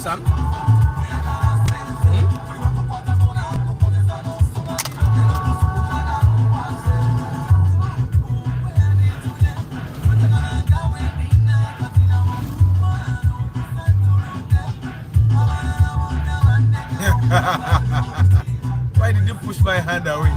son? Why did you push my hand away?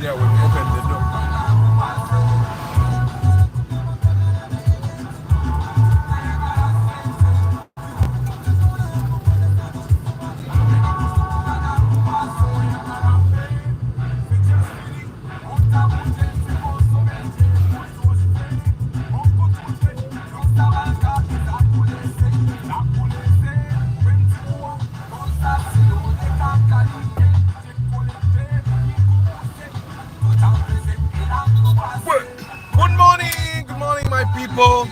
There when you open the door. Good morning, my people.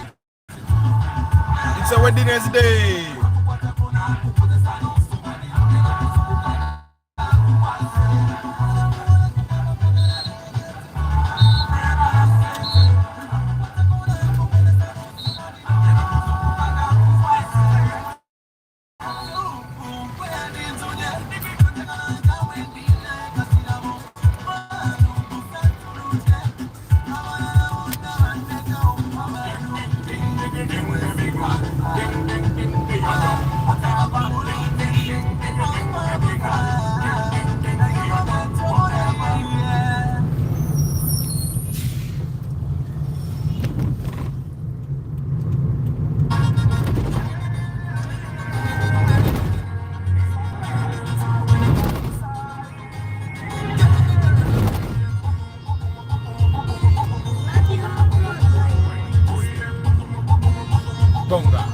It's a Wednesday. Bonga.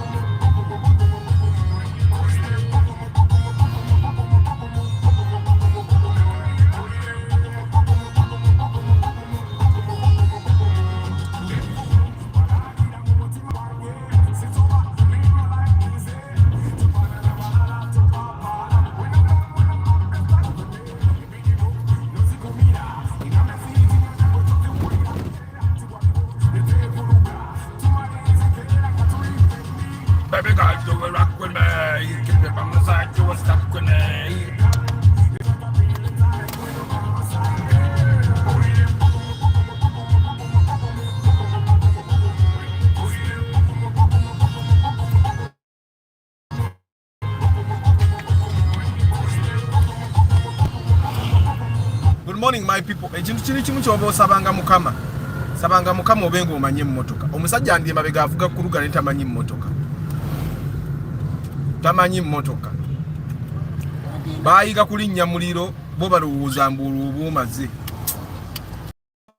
Baby girl, you will rock with me. Keep it on the side, you will stuck with me. Good morning, my people. Ekintu kiri kimu kyoba osabanga mukama. Sabanga mukama obenga omanye mmotoka. Omusajja ndi mabega avuga kuruga ne tamanyi mmotoka. Tamanyi mmotoka. Bayiga kulinnya muliro bo balowooza mbulu obumaze.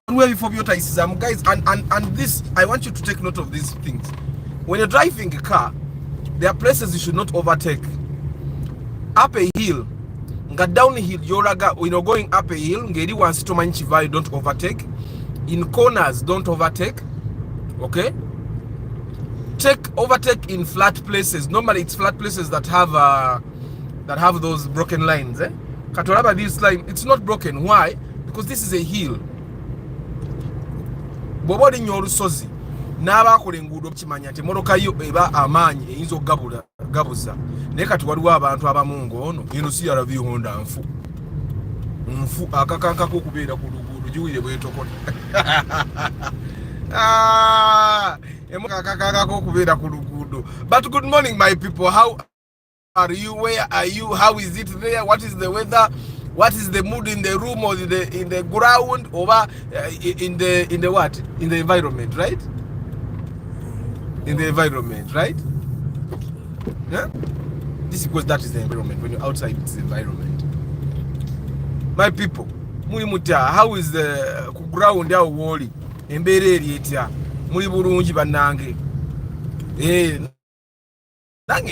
Before you guys, and this, I want you to take note of these things. When you're driving a car, there are places you should not overtake. Up a hill, nga downhill, you're going up a hill, ngeri wansi tomanyi chivayo, don't overtake. In corners, don't overtake. Okay? Overtake in flat places. Normally it's flat places that have those broken lines. Katolaba, this line, it's not broken. Why? Because this is a hill. Bobodi nyorusozi naba kole ngudo kimanya te motoka yo eba amanyi eyinzo gabuza ne kati waliwo abantu abamungo ono eno si yaravi Honda nfu akakanka ko kubeera ku lugudo juwire bwetokona emo akakanka ko kubeera ku lugudo. But good morning, my people. How are you? Where are you? How is it there? What is the weather? what is the mood in the room or in the ground or in the what? In the environment, right? In the environment, right? Yeah? This is because that is the environment. When you're outside, it's the environment. My people, how is the ground ya woli? Embere etya. Muri bulungi banange. In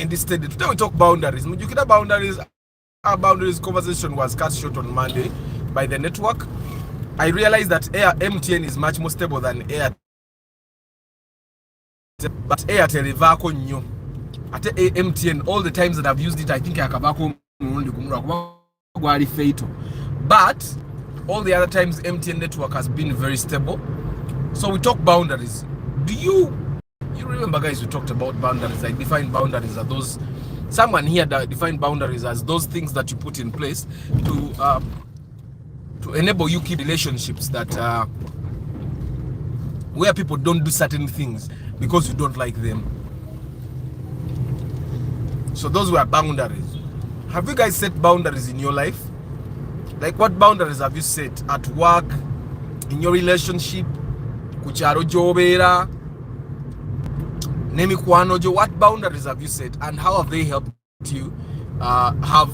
this state, today we talk boundaries. Mujukira boundaries. Our boundaries conversation was cut short on Monday by the network. I realized that MTN is much more stable than Airtel, but Airtel evako nnyo. At MTN, all the times that I've used it, I think akabako gwali fatal. But all the other times, MTN network has been very stable. So we talk boundaries. Do you remember, guys? We talked about boundaries. I define boundaries as those. Someone here that defined boundaries as those things that you put in place to enable you keep relationships that where people don't do certain things because you don't like them. So those were boundaries. Have you guys set boundaries in your life? Like, what boundaries have you set at work, in your relationship, kucharo jobera? What boundaries have you set, and how have they helped you have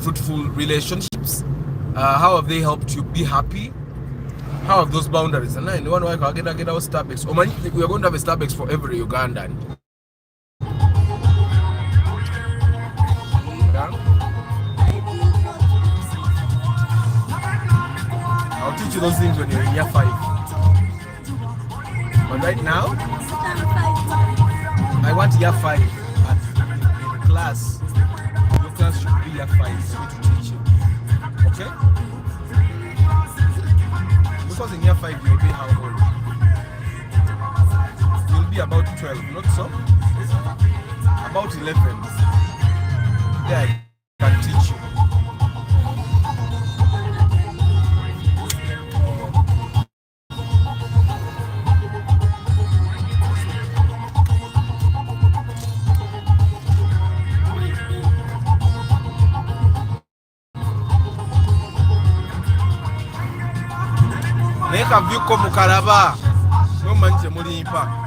fruitful relationships? How have they helped you be happy? How have those boundaries? And then one way I get our Starbucks. We are going to have a Starbucks for every Ugandan. I'll teach you those things when you're in year 5. But right now, I want year 5 in class. Your class should be year 5 for me to teach you. Okay? Because in year 5 you'll be how old? You'll be about 12, not so? About 11. There I can teach you. Neka vyuko mukaraba no manje mulimpa.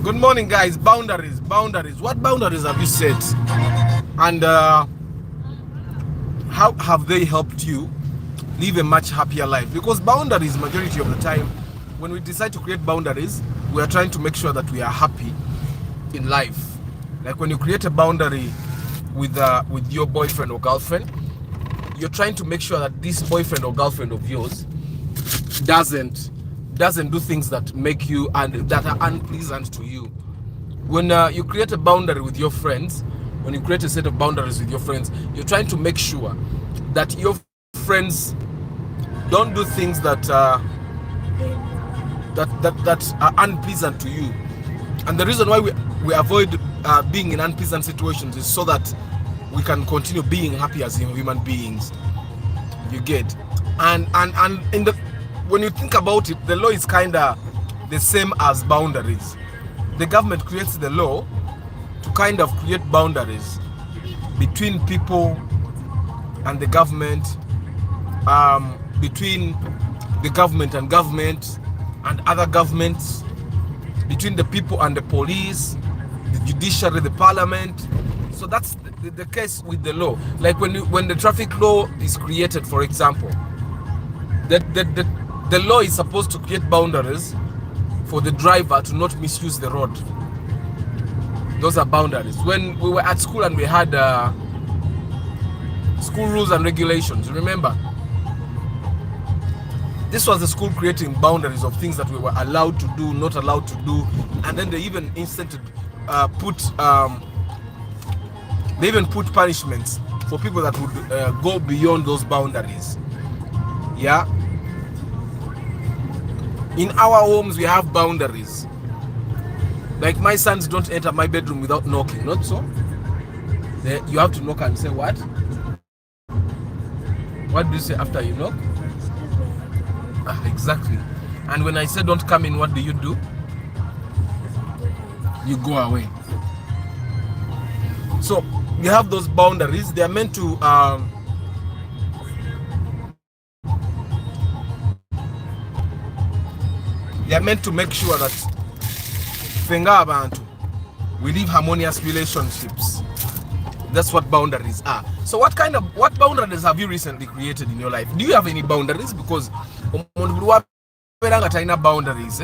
Good morning, guys. Boundaries. What boundaries have you set? And how have they helped you live a much happier life? Because boundaries, majority of the time, when we decide to create boundaries, we are trying to make sure that we are happy in life. Like when you create a boundary with your boyfriend or girlfriend, you're trying to make sure that this boyfriend or girlfriend of yours doesn't do things that make you and that are unpleasant to you. When you create a boundary with your friends, when you create a set of boundaries with your friends, you're trying to make sure that your friends don't do things that are unpleasant to you. And the reason why we avoid being in unpleasant situations is so that we can continue being happy as human beings. You get? And in the, when you think about it, the law is kind of the same as boundaries. The government creates the law to kind of create boundaries between people and the government, between the government and other governments, between the people and the police, the judiciary, the parliament. So that's the case with the law. Like when the traffic law is created, for example, the law is supposed to create boundaries for the driver to not misuse the road. Those are boundaries. When we were at school and we had school rules and regulations, remember? This was the school creating boundaries of things that we were allowed to do, not allowed to do, and then they even put punishments for people that would go beyond those boundaries. Yeah. In our homes, we have boundaries. Like my sons don't enter my bedroom without knocking, not so? You have to knock and say what? What do you say after you knock? Exactly. And when I say don't come in, what do? You go away. So we have those boundaries. They are meant to make sure that we live harmonious relationships. That's what boundaries are. So what boundaries have you recently created in your life? Do you have any boundaries? Because boundaries,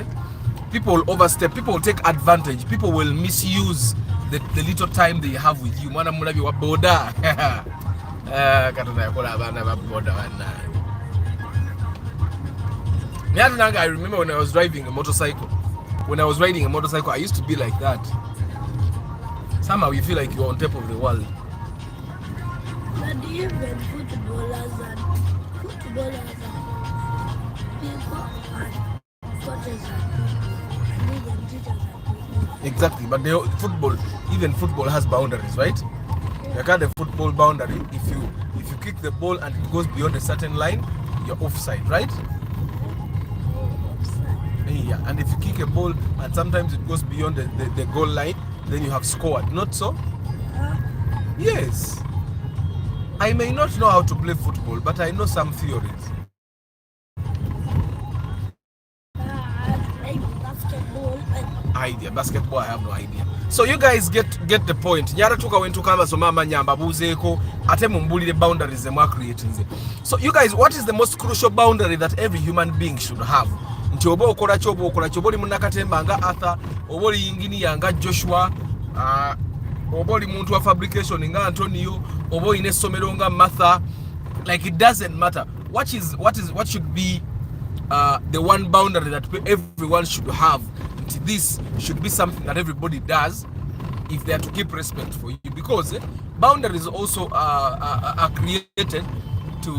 people will overstep, people will take advantage, people will misuse the little time they have with you. I remember when I was driving a motorcycle. When I was riding a motorcycle, I used to be like that. Somehow you feel like you're on top of the world. But even footballers and people and coaches and even teachers and people. Exactly, but even football has boundaries, right? You got the football boundary. If you kick the ball and it goes beyond a certain line, you're offside, right? Yeah, and if you kick a ball and sometimes it goes beyond the goal line, then you have scored. Not so? Yes. I may not know how to play football, but I know some theories. Basketball, I have no idea. So you guys get the point. Nyara tuka wentu kama so mama nyamba buzeko ate mumbulire boundaries them are creating. So you guys, what is the most crucial boundary that every human being should have? Nti oba okola choboli munakatemba nga Arthur, oboli yingini yanga Joshua, oboli muntu wa fabrication nga Antonio, oboli ne somero nga Martha. Like it doesn't matter. What should be the one boundary that everyone should have? This should be something that everybody does if they are to keep respect for you, because boundaries also are created to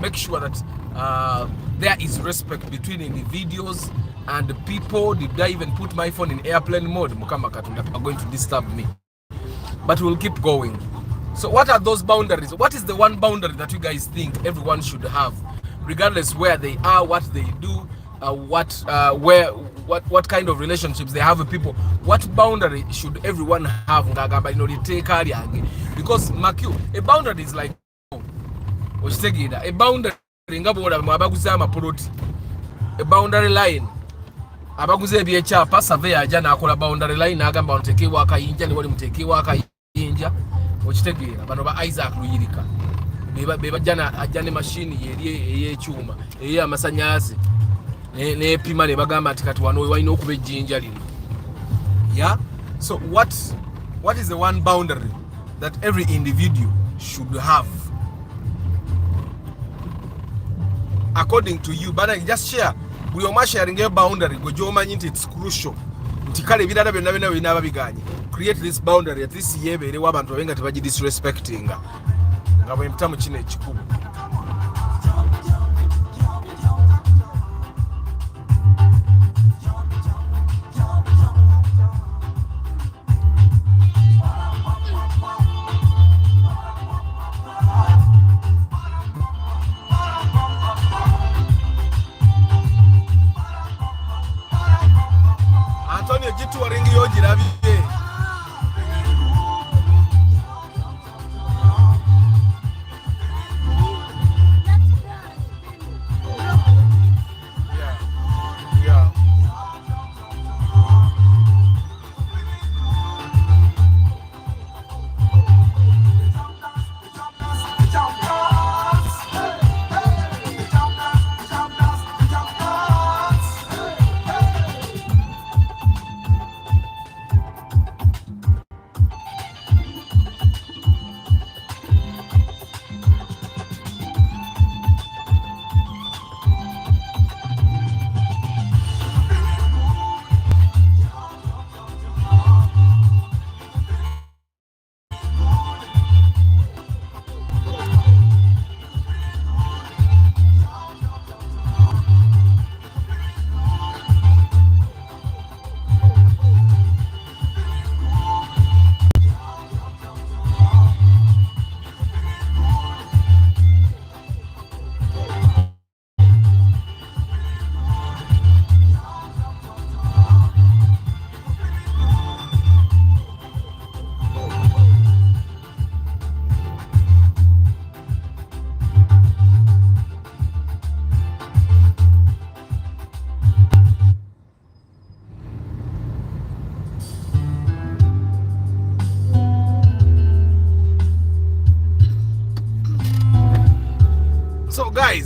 make sure that there is respect between individuals and the people. Did I even put my phone in airplane mode? Mukama Katunda are going to disturb me, but we'll keep going. So what are those boundaries? What is the one boundary that you guys think everyone should have, regardless where they are, what they do, what kind of relationships they have with people? What boundary should everyone have? Because Makyu, a boundary is like a boundary. A boundary line. Abaguze ebyechapa surveyor ajana akola boundary line agamba ontekewa akayinja ne wali mutekewa akayinja okitegeera bano ba Isaac Luyirika beba jana ajane machine yeri eyechuma eye amasanyazi ne pima ne bagamba ati kati wano walina okuba ejjinja lino. Yeah, so what is the one boundary that every individual should have according to you? But just share. We are sharing a boundary. It's crucial. Create this boundary. At least year be wabantu wenga tebaji disrespecting. Ngabo mtamu chine chikubu.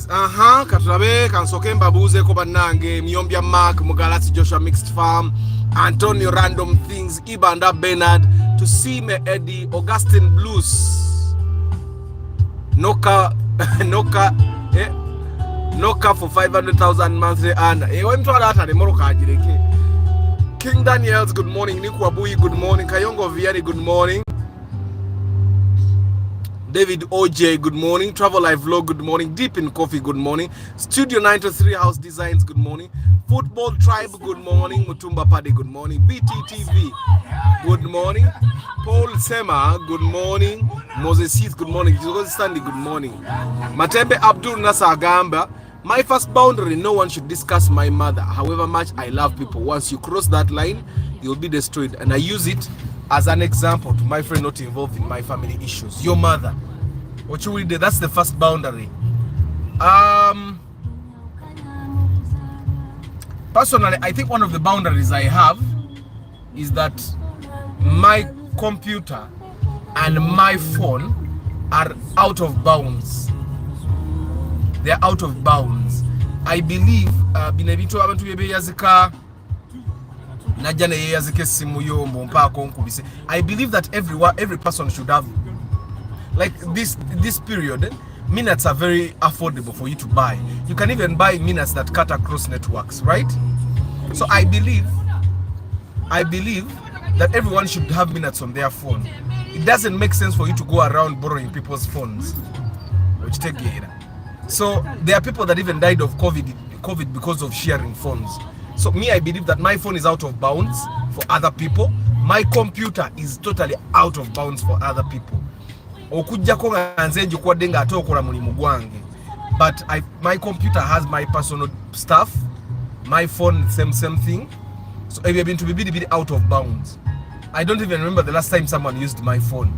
katulabe kansoke mbabuuzeeko bannange Myombya Mark Mugalasi Joshua Mixed Farm Antonio Random Things Ibanda Bernard Tusime Eddie Augustine Blues Noka for 500,000 monthly and wemtwala atale moroka ajireke. King Daniels, good morning. Niku Abui, good morning. Kayongo Vianney, good morning. David OJ, good morning. Travel Life Vlog, good morning. Deep in Coffee, good morning. Studio 93 House Designs, good morning. Football Tribe, good morning. Mutumba Paddy, good morning. BTTV, good morning. Paul Sema, good morning. Moses Heath, good morning. Jose Sandy, good morning. Matembe Abdul Nasser Gamba, my first boundary, no one should discuss my mother. However much I love people, once you cross that line, you'll be destroyed. And I use it as an example to my friend not involved in my family issues. Your mother. What you will do, that's the first boundary. Personally, I think one of the boundaries I have is that my computer and my phone are out of bounds. They're out of bounds. I believe binebito abantu bebeyazika najja ne yazike simu yombo mpako nkubise. I believe that every person should have, like this period, minutes are very affordable for you to buy. You can even buy minutes that cut across networks, right? So I believe that everyone should have minutes on their phone. It doesn't make sense for you to go around borrowing people's phones. Which take it. So there are people that even died of COVID because of sharing phones. So me, I believe that my phone is out of bounds for other people. My computer is totally out of bounds for other people. But my computer has my personal stuff. My phone, same thing. So I've been to be a bit out of bounds. I don't even remember the last time someone used my phone.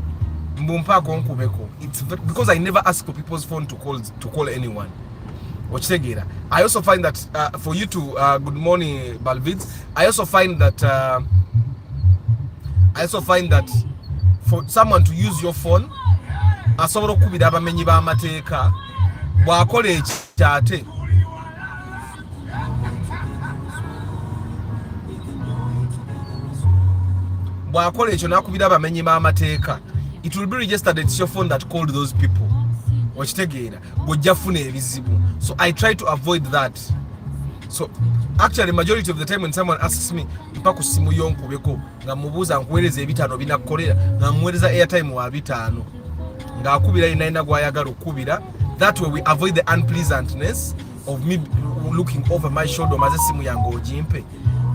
It's because I never ask for people's phone to call anyone. I also find that for you to good morning Balvids. I also find that for someone to use your phone, asobola okubira abamenyi b'amateeka bw'akola ekyate bw'akola ekyo n'akubira abamenyi b'amateeka, it will be registered. It's your phone that called those people. Wakitegeera bw'ojja funa ebizibu. So I try to avoid that. So actually majority of the time when someone asks me mpa ku simu yonkubeko nga mubuuza nkuweereza ebitaano binakukolera nga muweereza airtime wa bitaano nga akubira inaina gwayagala okubira, that way we avoid the unpleasantness of me looking over my shoulder maze simu yange ogimpe.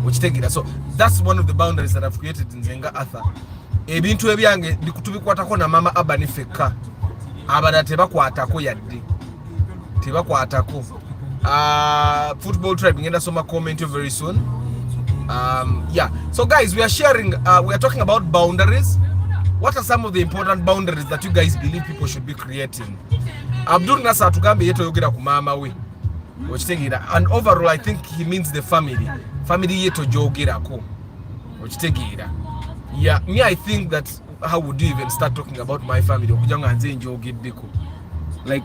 Wakitegeera. So that's one of the boundaries that I've created in Nzenga Arthur. Ebintu ebyange bikutubikwatako na mama abani fekka abada tebakwatako yadde tebakwatako. Football Tribe ngenda soma comment very soon. Yeah, so guys, we are sharing we are talking about boundaries. What are some of the important boundaries that you guys believe people should be creating? Abdul Nasser tugambe yeto yogera ku mama we okitegeera, and overall I think he means the family yeto jogerako okitegeera. Yeah, me, I think that how would you even start talking about my family? Okujanga nze njogeddeko like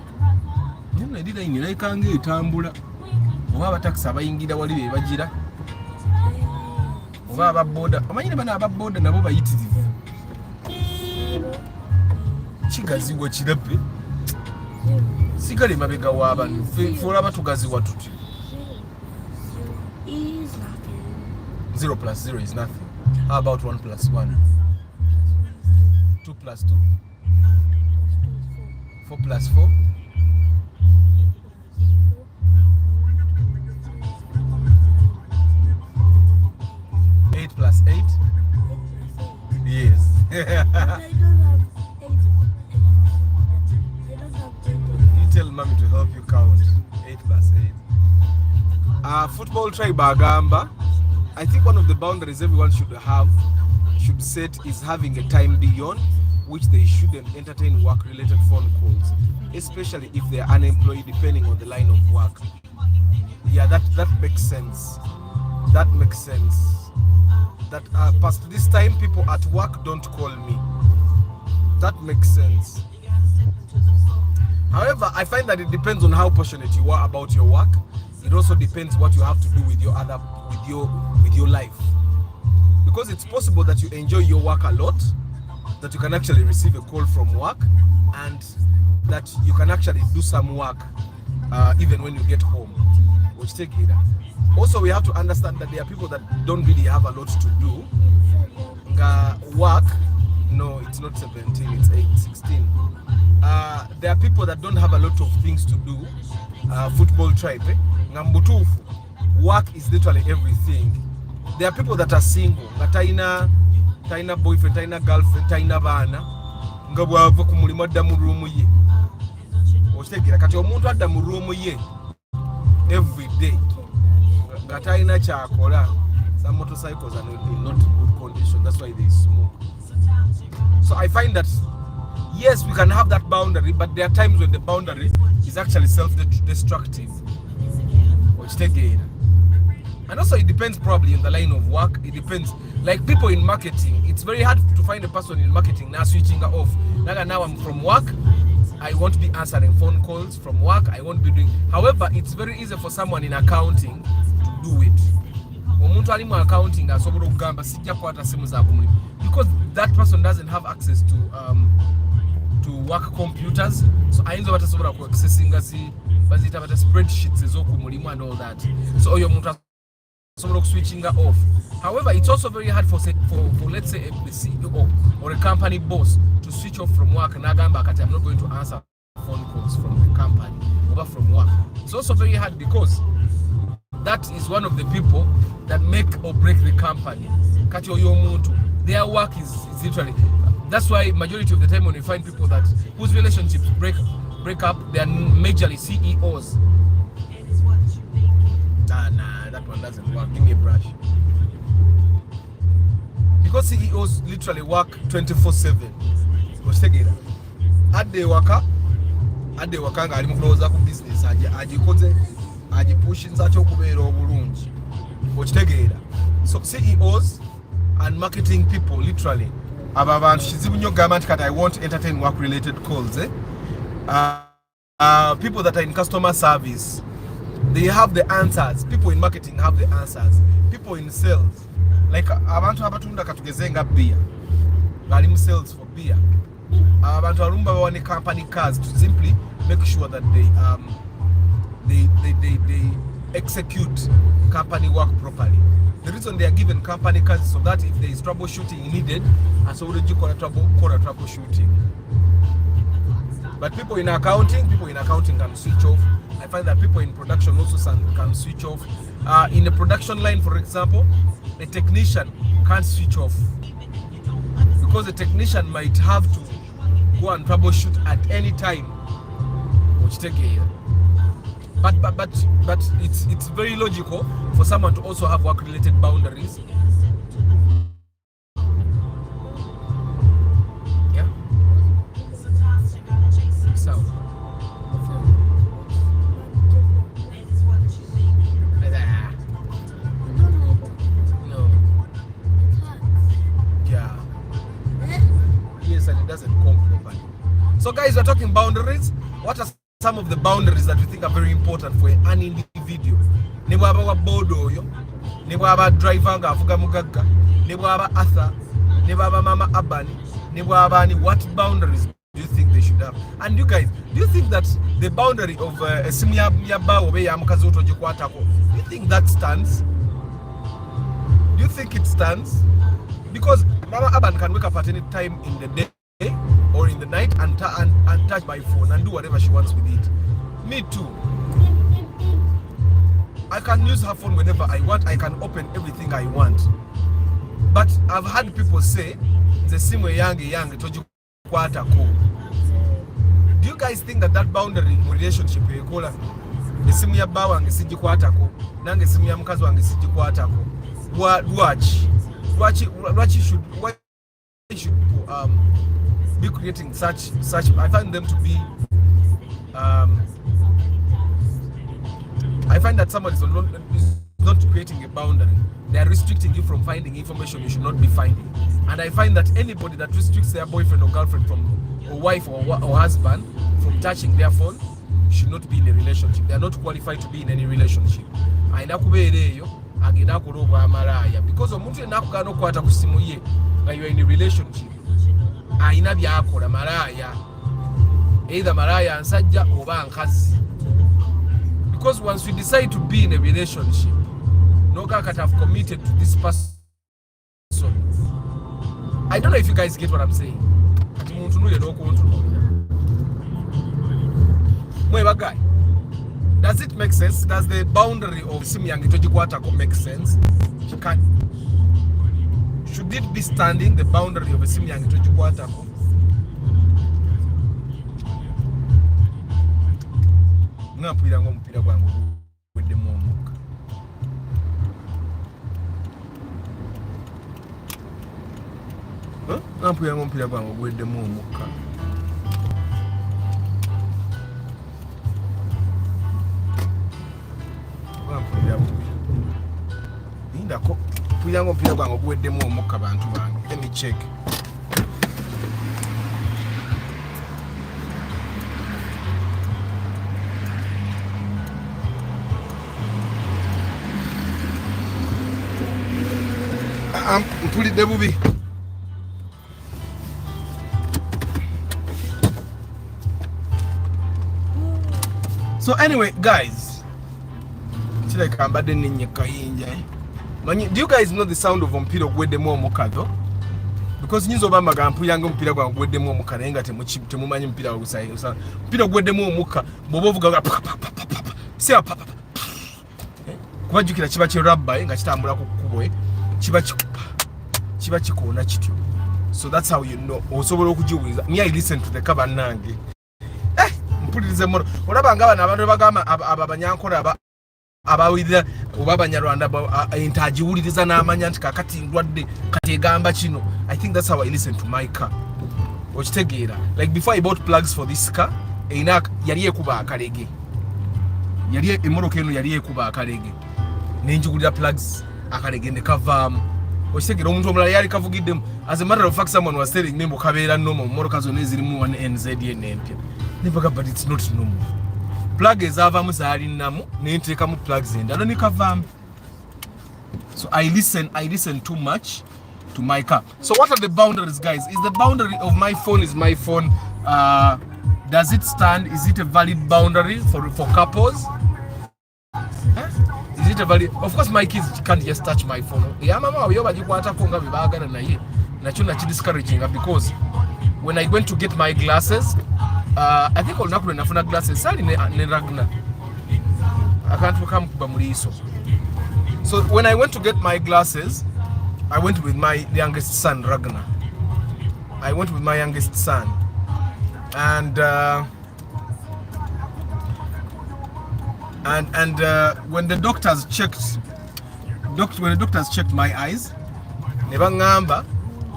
nina dida ingina ikange etambula oba abataxi abayingira wali be bagira oba ababoda amanyine bana ababoda nabo bayitirivu kigaziwa kirabbe sigale mabega w'abantu fola batugaziwa tuti 0 plus 0 is nothing. How about 1 plus 1? 2 plus 2? 4 plus 4? 8 plus 8? Yes. You tell mommy to help you count. 8 plus 8. Football Tribe Agamba. I think one of the boundaries everyone should set is having a time beyond which they shouldn't entertain work-related phone calls, especially if they are unemployed, depending on the line of work. Yeah, that makes sense. That makes sense. That past this time, people at work don't call me. That makes sense. However, I find that it depends on how passionate you are about your work. It also depends what you have to do with your life. Because it's possible that you enjoy your work a lot, that you can actually receive a call from work, and that you can actually do some work even when you get home. Which take it. Also, we have to understand that there are people that don't really have a lot to do. Work, no, it's not 17, it's 16. There are people that don't have a lot of things to do. Football tribe, work is literally everything. There are people that are single, taina boyfriend, taina girlfriend, taina bana, nga bwava ku mulimu adda mu room ye. Okitegera kati omuntu adda mu room ye every day nga taina kyakola. Some motorcycles are in not good condition, that's why they smoke. So I find that yes, we can have that boundary, but there are times when the boundary is actually self-destructive. And also it depends probably in the line of work. It depends. Like people in marketing, it's very hard to find a person in marketing now switching off. Now I'm from work, I won't be answering phone calls. From work, I won't be doing. However, it's very easy for someone in accounting to do it. Accounting because that person doesn't have access to work computers, so I know what is accessing spreadsheets and all that. So you're switching off. However, it's also very hard for let's say a CEO or a company boss to switch off from work and I'm not going to answer phone calls from the company or from work. It's also very hard because that is one of the people that make or break the company. Their work is literally. That's why majority of the time when you find people that whose relationships break up, they are majorly CEOs. Nah, that one doesn't work. Give me a brush. Because CEOs literally work 24/7. Ade waka nga ali mukulowooza ku business agikoze agipushinza ky'okubeera obulungi. Okitegeera. So CEOs and marketing people literally abantu kizibu nnyo gamba nti kati I won't entertain work related calls. People that are in customer service, they have the answers. People in marketing have the answers. People in sales, like abantu abatunda katugeze nga beer, bali mu sales for beer. Abantu alumba bawane company cars to simply make sure that they execute company work properly. The reason they are given company cars is so that if there is troubleshooting needed, and so would you call troubleshooting. But people in accounting can switch off. I find that people in production also can switch off. In the production line, for example, the technician can't switch off because the technician might have to go and troubleshoot at any time. But it's very logical for someone to also have work-related boundaries. Yeah. So. No. Yeah. Yes, and it doesn't come properly. So, guys, we're talking boundaries. What are some of the boundaries that we think are very important for an individual? Ne bwaba wa board oyo, ne bwaba driver nga avuga mugagga, ne bwaba Arthur, ne bwaba Mama Abani, ne bwaba ani, what boundaries do you think they should have? And you guys, do you think that the boundary of esimu ya bawo be ya mukazi otogikwatako, do you think that stands? Do you think it stands? Because Mama Aban can wake up at any time in the day or in the night and touch my phone and do whatever she wants with it. Me too. I can use her phone whenever I want. I can open everything I want. But I've had people say, the same way young toju kwata ko. Do you guys think that boundary relationship ekola esimu ya bawa wange sijikwata ko nange esimu ya mukazi wange sijikwata ko? Why should be creating such I find them to be I find that someone is not creating a boundary. They are restricting you from finding information you should not be finding. And I find that anybody that restricts their boyfriend or girlfriend or wife or husband from touching their phone should not be in a relationship. They are not qualified to be in any relationship. Aina kubeera eyo agenda akola obwamalaya because omuntu yenna akugaana okukwata ku simu ye nga you are in a relationship aina byakola malaya, either malaya nsajja oba nkazi. Because once we decide to be in a relationship, no guy can have committed to this person. I don't know if you guys get what I'm saying. Guy, does it make sense? Does the boundary of Simyangi Tojikwatako make sense? Should it be standing, the boundary of Simyangi Tojikwatako? Nampira mpira gwangu gweddemu omukka. Nampira mpira gwangu gweddemu omukka. Indako mpira gwangu gweddemu omukka bantu bange. Let me check. Mpulidde bubi. So anyway, guys, kireka mbadde ninye kayinja. Do you guys know the sound of omupiira ogweddemu omukka though? Because nyinza obamba ga mpuliranga omupiira gwange ogweddemu omukka naye nga temumanyi omupiira ogusayi. Omupiira ogweddemu omukka bw'oba ovuga siba kuba jjukira kiba kirabba nga kitambula ku kkubo kiba kikoona kityo. So that's how you know. Osobola okujiwuliza. Me I listen to the cover nange. Mpulirize mono. Olaba nga bano abantu bagamba ababanyankola abawulira oba abanyarwanda entajiwuliriza n'amanya nti kakati ndwadde kati egamba kino. I think that's how I listen to my car. Okitegeera. Like before I bought plugs for this car, yali ekuba akalege. Emmoloka eno yali ekuba akalege. Nenjigulira plugs akalege ne kavaamu. Okitegeera omuntu omulala yali kavugiddemu. As a matter of fact, someone was telling me mukabeera nnomo mmoloka zonna ezirimu 1NZN empya. Never, but it's not normal. Plug ezavaamu zaali nnamu nenteekamu plugs endala ne kavaamu. So I listen too much to my car. So what are the boundaries, guys? Is the boundary of my phone does it stand? Is it a valid boundary for couples? Is it a valid? Of course my kids can't just touch my phone. Yeah, mama oyo bagikwatako nga bebagana naye. Nakyo discouraging because when I went to get my glasses, I think olunaku lwe nafuna glasses sali ne Ragnar akantu kamukuba mu liiso. So when I went to get my glasses, I went with my youngest son Ragnar. I went with my youngest son, and when the doctors checked my eyes, ne bangamba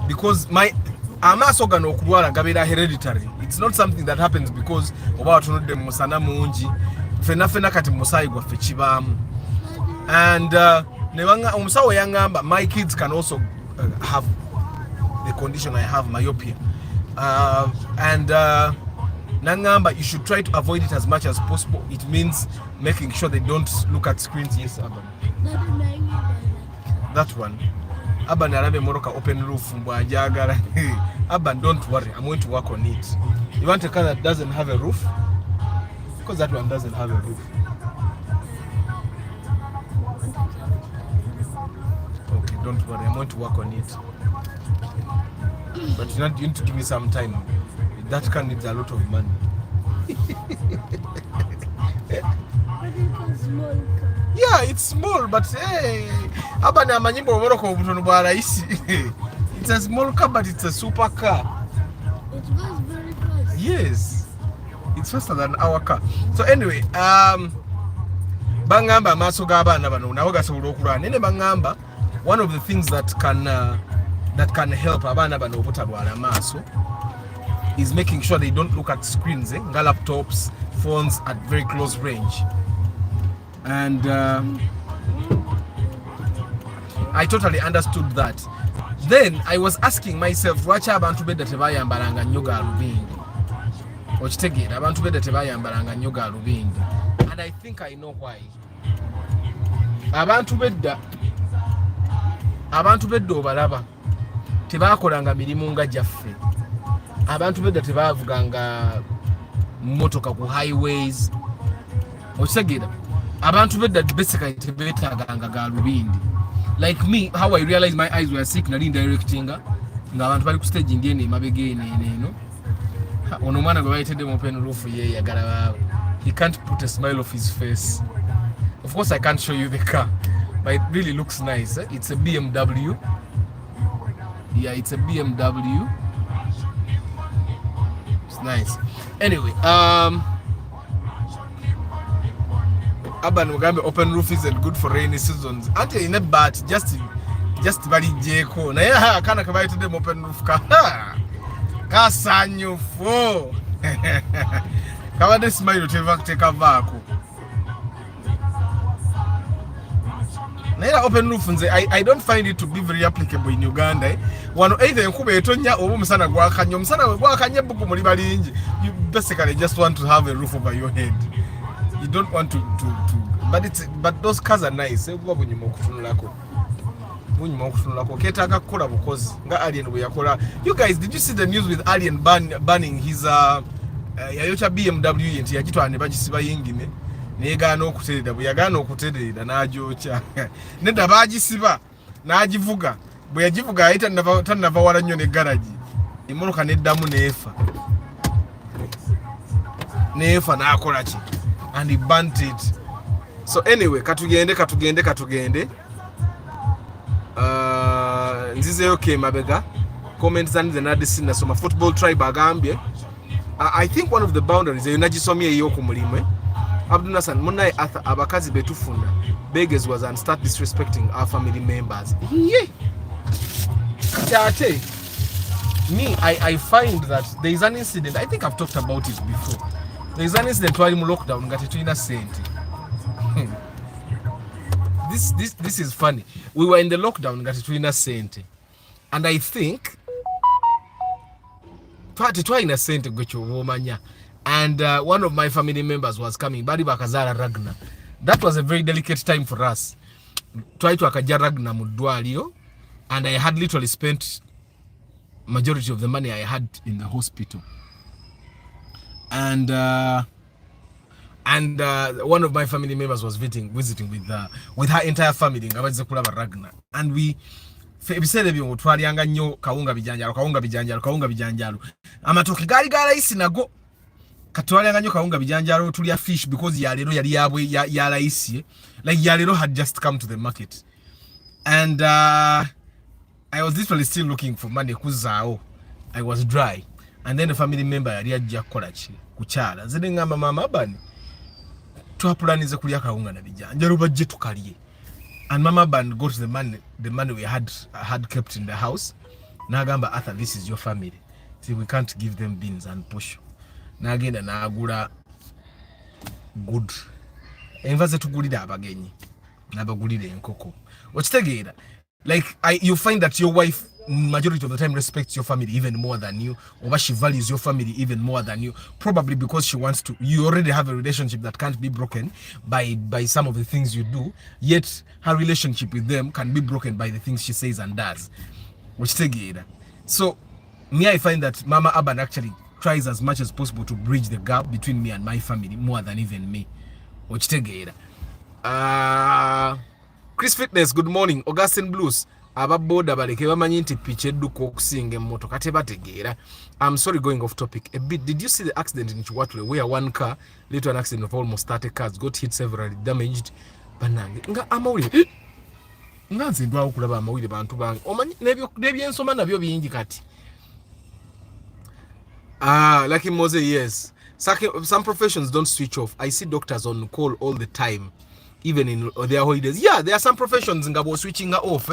because my amaaso gano okulwala gabeera hereditary. It's not something that happens because oba watunudde musana mungi fena kati musaayi gwaffe kibaamu. And omusawo yangamba my kids can also have the condition I have, myopia, and nangamba you should try to avoid it as much as possible. It means making sure they don't look at screens. Yes, Aban. That one. Aban arabe moroka open roof mbwajagala. Aban, don't worry, I'm going to work on it. You want a car that doesn't have a roof? Because that one doesn't have a roof. Okay, don't worry, I'm going to work on it. But you need to give me some time. That car needs a lot of money. Yeah, it's small, but hey, Abana Manimbo Morocco it's a small car, but it's a super car. It goes very fast. Yes, it's faster than our car. So anyway, bangamba maso g'abaana bano nawo gasobola okulwana. Nene bangamba one of the things that can help abaana bano obutalwala maaso is making sure they don't look at screens, nga laptops, phones at very close range. And I totally understood that. Then I was asking myself, lwaki abantu bedda tebayambalanga nnyo galubindi? okitegeera abantu bedda tebayambalanga nnyo galubindi, and I think I know why. abantu bedda obalaba tebakolanga mirimu nga gyaffe. Abantu bedda tebavuganga motoka ku highways, okitegeera. Abantu bedda basically tebetaganga galubindi. Like me, how I realized my eyes were sick, nali indirectinga nga abantu bali ku stage ndiene mabegene eno. Ono mwana gwe bayitedde mu open roof ye yagala baawe. He can't put a smile off his face. Of course I can't show you the car, but it really looks nice. It's a BMW. Yeah, it's a BMW. It's nice. Anyway, Urban Mugambe open roof isn't good for rainy seasons. Ante in a bat just bali jeko. Na ya kana kabayitedde mu open roof ka. Kasanyufu. Kabadde smile teva kuteka vaako. Naira open roof nze I don't find it to be very applicable in Uganda. Wano either enkuba etonya oba omusana gwakanya. Omusana bwe gwakanya ebbugu muli balingi. You basically just want to have a roof over your head. You don't want to but those cars are nice. Kuba bunyuma okutunulako. Bunyuma okutunulako ketaga kukola bukozi nga Alien bwe yakola. You guys, did you see the news with Alien banning his yayocha BMW nti yagitwala ne bagisiba yingine negana okuterera bwe yagana okuterera n'agyocha nedda bagisiba n'agivuga bwe yagivuga ayita tanava wala nnyo ne garage emmotoka neddamu neefa n'akola ki and he burnt it. So anyway, katugende nzizeyo ke mabega comments and the nadisi nasoma football tribe agambye. I think one of the boundaries nagisomye eyo ku mulimu Abdul Nassan munaye Arthur abakazi betufuna beggars was and start disrespecting our family members. Yeah. Kati me I find that there is an incident. I think I've talked about it before. There is an incident while in lockdown ngati tulina sente. This is funny. We were in the lockdown ngati tulina sente, and I think twalina sente gwecho womanya, and one of my family members was coming bali bakazala Ragna. That was a very delicate time for us. Try to akaja Ragna mu ddwaliro, and I had literally spent majority of the money I had in the hospital. And one of my family members was visiting with her entire family ngabaze kulaba Ragna, and we ebisere byo twalyanga nnyo kawunga bijanjalo amatoke gali galaisi nago katwalyanga nnyo kawunga bijanjalo tulya fish because yalero yali yabwe ya laisi, like yalero had just come to the market, and I was literally still looking for money kuzao. I was dry, and then the family member yali ajja kukola ki kuchala zide ngamba mama bani twapulanize kulya kawunga na bijanjalo bajje tukalye. And Mama Ban got the money we had kept in the house. Nagamba Arthur, this is your family. See, we can't give them beans and push. Nagenda nagula good. Envaze tugulira abagenyi. Nabagulire enkoko. Okitegeera. Like you find that your wife majority of the time respects your family even more than you, or she values your family even more than you, probably because she wants to. You already have a relationship that can't be broken by some of the things you do, yet her relationship with them can be broken by the things she says and does. So me, I find that Mama Aban actually tries as much as possible to bridge the gap between me and my family more than even me. Chris Fitness, good morning. Augustine Blues. Ababoda baleke bamanyi nti piche edduka okusinga emmotoka tebategeera. I'm sorry, going off topic a bit. Did you see the accident in Chiwatule where one car led to an accident of almost 30 cars, got hit severely, damaged? Banange nga amawulire nga nzindwawo okulaba amawulire bantu bange omanyi n'ebyensoma nabyo bingi kati. Like in Mose, yes. Some professions don't switch off. I see doctors on call all the time, even in their holidays. Yeah, there are some professions ngabo switching off.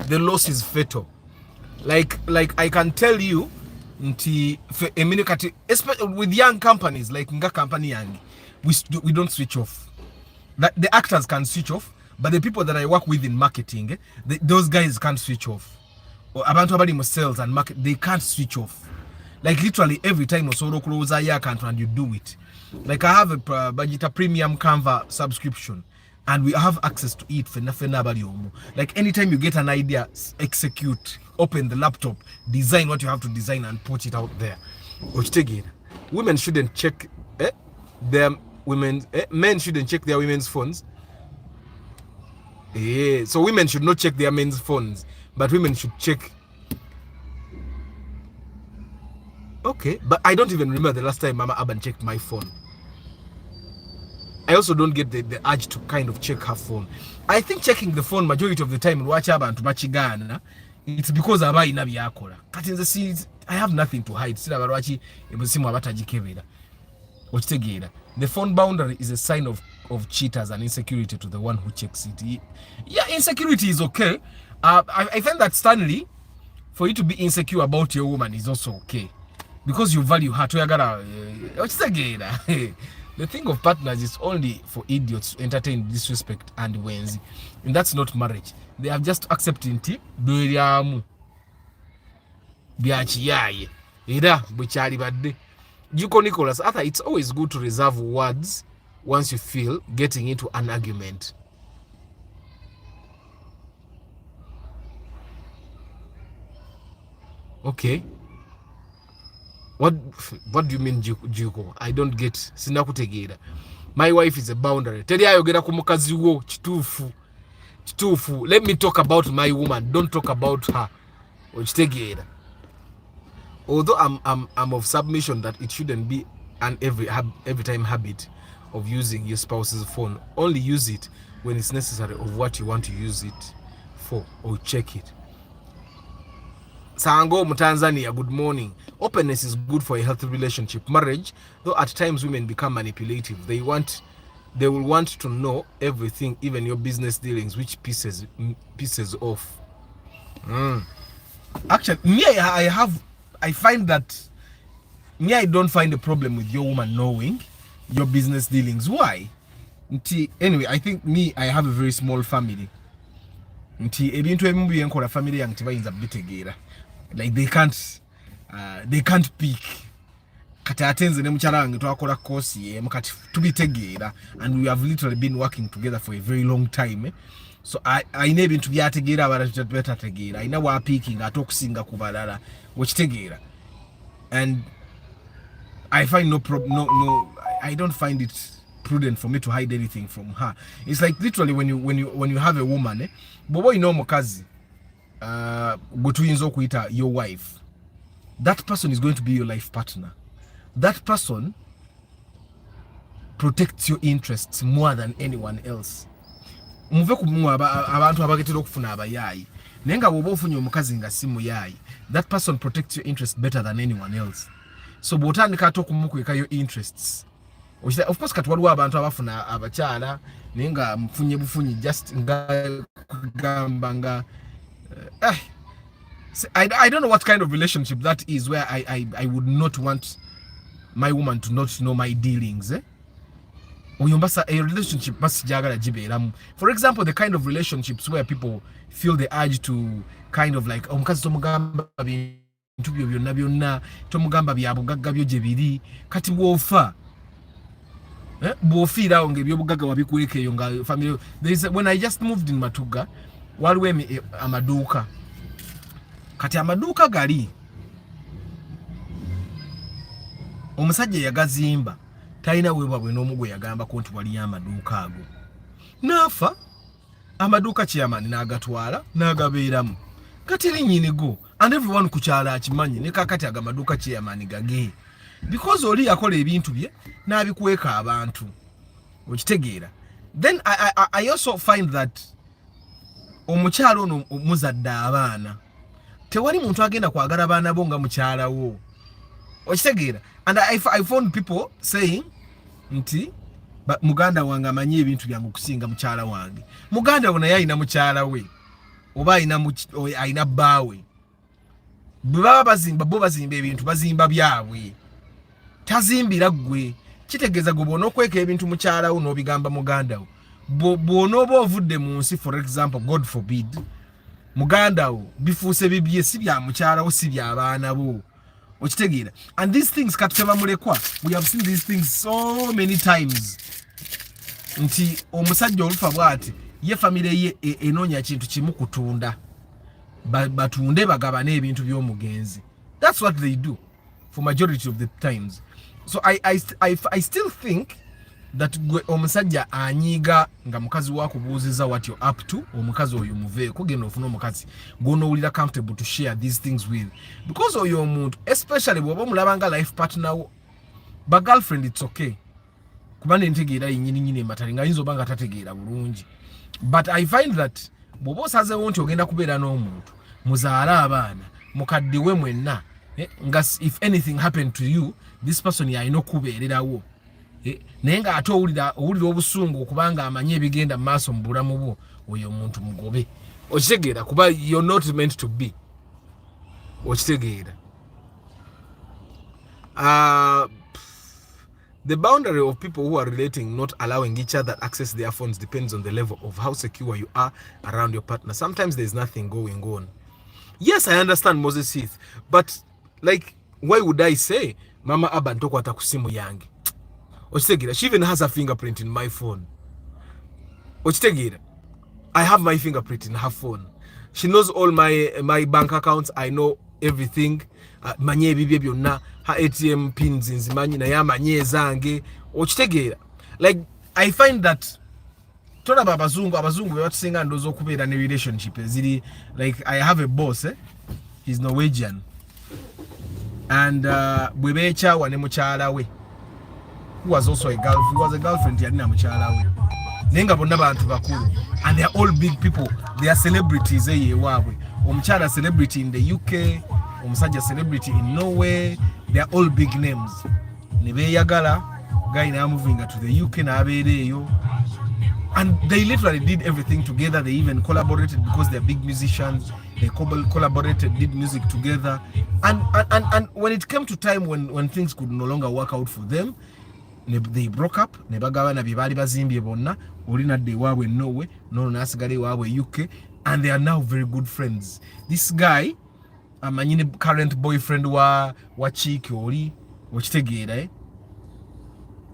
The loss is fatal. Like I can tell you, especially with young companies like nga company yangi, we don't switch off. The actors can switch off, but the people that I work with in marketing, those guys can't switch off. Or abantu abali mu sales and market, they can't switch off. Like literally every time you sort of close your account and you do it. Like I have a budget premium Canva subscription and we have access to it for nothing. Like anytime you get an idea, execute, open the laptop, design what you have to design and put it out there. Which again, women shouldn't check their men shouldn't check their women's phones. Yeah, so women should not check their men's phones, but women should check. Okay, but I don't even remember the last time Mama Aban checked my phone. I also don't get the urge to kind of check her phone. I think checking the phone majority of the time watch Aban to Bachigana, it's because I cutting the seeds. I have nothing to hide. The phone boundary is a sign of cheaters and insecurity to the one who checks it. Yeah, insecurity is okay. I find that Stanley, for you to be insecure about your woman is also okay. Because you value her. The thing of partners is only for idiots to entertain disrespect and wins. And that's not marriage. They have just accepted it. Juko Nicholas, Arthur, it's always good to reserve words once you feel getting into an argument. Okay. What do you mean, Juko? I don't get. Sinakutegera. My wife is a boundary. Tell ya yogera kumukazi wo chitufu. Chitufu. Let me talk about my woman. Don't talk about her. Ochitegera. Although I'm of submission that it shouldn't be an every time habit of using your spouse's phone. Only use it when it's necessary of what you want to use it for, or check it. Sango Tanzania, good morning. Openness is good for a healthy relationship. Marriage, though at times women become manipulative. They will want to know everything, even your business dealings, which pieces off. Actually, me, I find that I don't find a problem with your woman knowing your business dealings. Why? Anyway, I think I have a very small family. Family like they can't pick. And we have literally been working together for a very long time. So I never to be together, but better together. I know we're picking, I talk singa kubalala, which together. And I find no problem. No, I don't find it prudent for me to hide anything from her. It's like literally when you have a woman, but what you know, Mokazi, go to Inzo Kuita, your wife. That person is going to be your life partner. That person protects your interests more than anyone else. That person protects your interests better than anyone else. So botani kato kumukweka your interests. Of course katwaluwa abantu abafuna abachala nenga mfunye just nga kugamba. I don't know what kind of relationship that is where I would not want my woman to not know my dealings. A relationship for example, the kind of relationships where people feel the urge to kind of like tomugamba byabugagga byo jebiri kati bwofa bwofira onge byobugagga wabikuweke yo nga family. When I just moved in Matuga, waliwo amaduuka kati amaduuka gali omusajja yagazimba talina weebwabwe n'omugwe yagamba ko nti wali amaduuka ago nafa amaduuka chairman n'agatwala n'agabeeramu kati linnyini go and everyone kukyala akimanyi ne kakati agamaduuka chairman gage because oli yakola ebintu bye n'abikuweka abantu okitegeera. Then I also find that omukyalo ono muzadde abaana tewali muntu agenda kwagala abaana bo nga mukyala wo okitegeera. And I found people saying nti muganda wange amanyi ebintu byange okusinga mukyala wange. Muganda wona yalina mukyala we oba ayina bbaawe bwe bazimba bo bazimba ebintu bazimba byabwe tazimbira gwe. Kitegeeza gwe bona okweka ebintu mukyala wo n'obigamba muganda wo bwona oba ovudde mu nsi, for example, God forbid, muganda wo bifuuse bibye si bya mukyala wo si bya baana bo okitegeera. And these things katuteba mulekwa, we have seen these things so many times. Nti omusajja olufa bwati ye family ye enonya kintu kimu kutunda batunde bagabane ebintu by'omugenzi. That's what they do for majority of the times. So I still think that omusajja anyiga nga mukazi wakubuuziza what you're up to, omukazi oyo muveeko genda ofuna omukazi gw'onoowulira comfortable to share these things with, because oyo omuntu especially bw'oba omulaba nga life partner wo, ba girlfriend it's okay kuba nentegeera yennyini ematali nga yinza oba nga tategeera bulungi, but I find that bw'oba osazeewo nti ogenda kubeera n'omuntu muzaale abaana mukaddiwe mwenna, nga if anything happened to you this person yalina okubeererawo, naye nga ate owulira obusungu kubanga amanye ebigenda mu maaso mu bulamu bwo, oyo omuntu mugobe, okitegeera, kuba you're not meant to be, okitegeera. The boundary of people who are relating not allowing each other access their phones depends on the level of how secure you are around your partner. Sometimes there's nothing going on. Yes, I understand Moses Heath, but like, why would I say Mama Abba ntokwata ku simu yange? Okitegeera, she even has a fingerprint in my phone. Okitegeera, I have my fingerprint in her phone. She knows all my bank accounts. I know everything. Manye ebibye byonna, her ATM pins nzimanyi naye amanye ezange. Okitegeera, like I find that tolaba abazungu be batusinga ndoozi okubeera ne relationship eziri like, I have a boss, he's Norwegian, and bwe beekyawa ne mukyala we who was also a girlfriend yalina mukyala we, naye nga bonna bantu bakulu, and they are all big people, they are celebrities eyewaabwe. Omukyala celebrity in the UK, omusajja celebrity in Norway, they are all big names. Ne beeyagala, guy now moving to the UK n'abeera eyo, and they literally did everything together. They even collaborated because they're big musicians. They collaborated, did music together, and when it came to time when things could no longer work out for them, they broke up. Ne bagabana bye baali bazimbye bonna, oli nadde ewaabwe Norway, nono n'asigala ewaabwe UK, and they are now very good friends. This guy amanyine current boyfriend wa Chiki oli, okitegeera,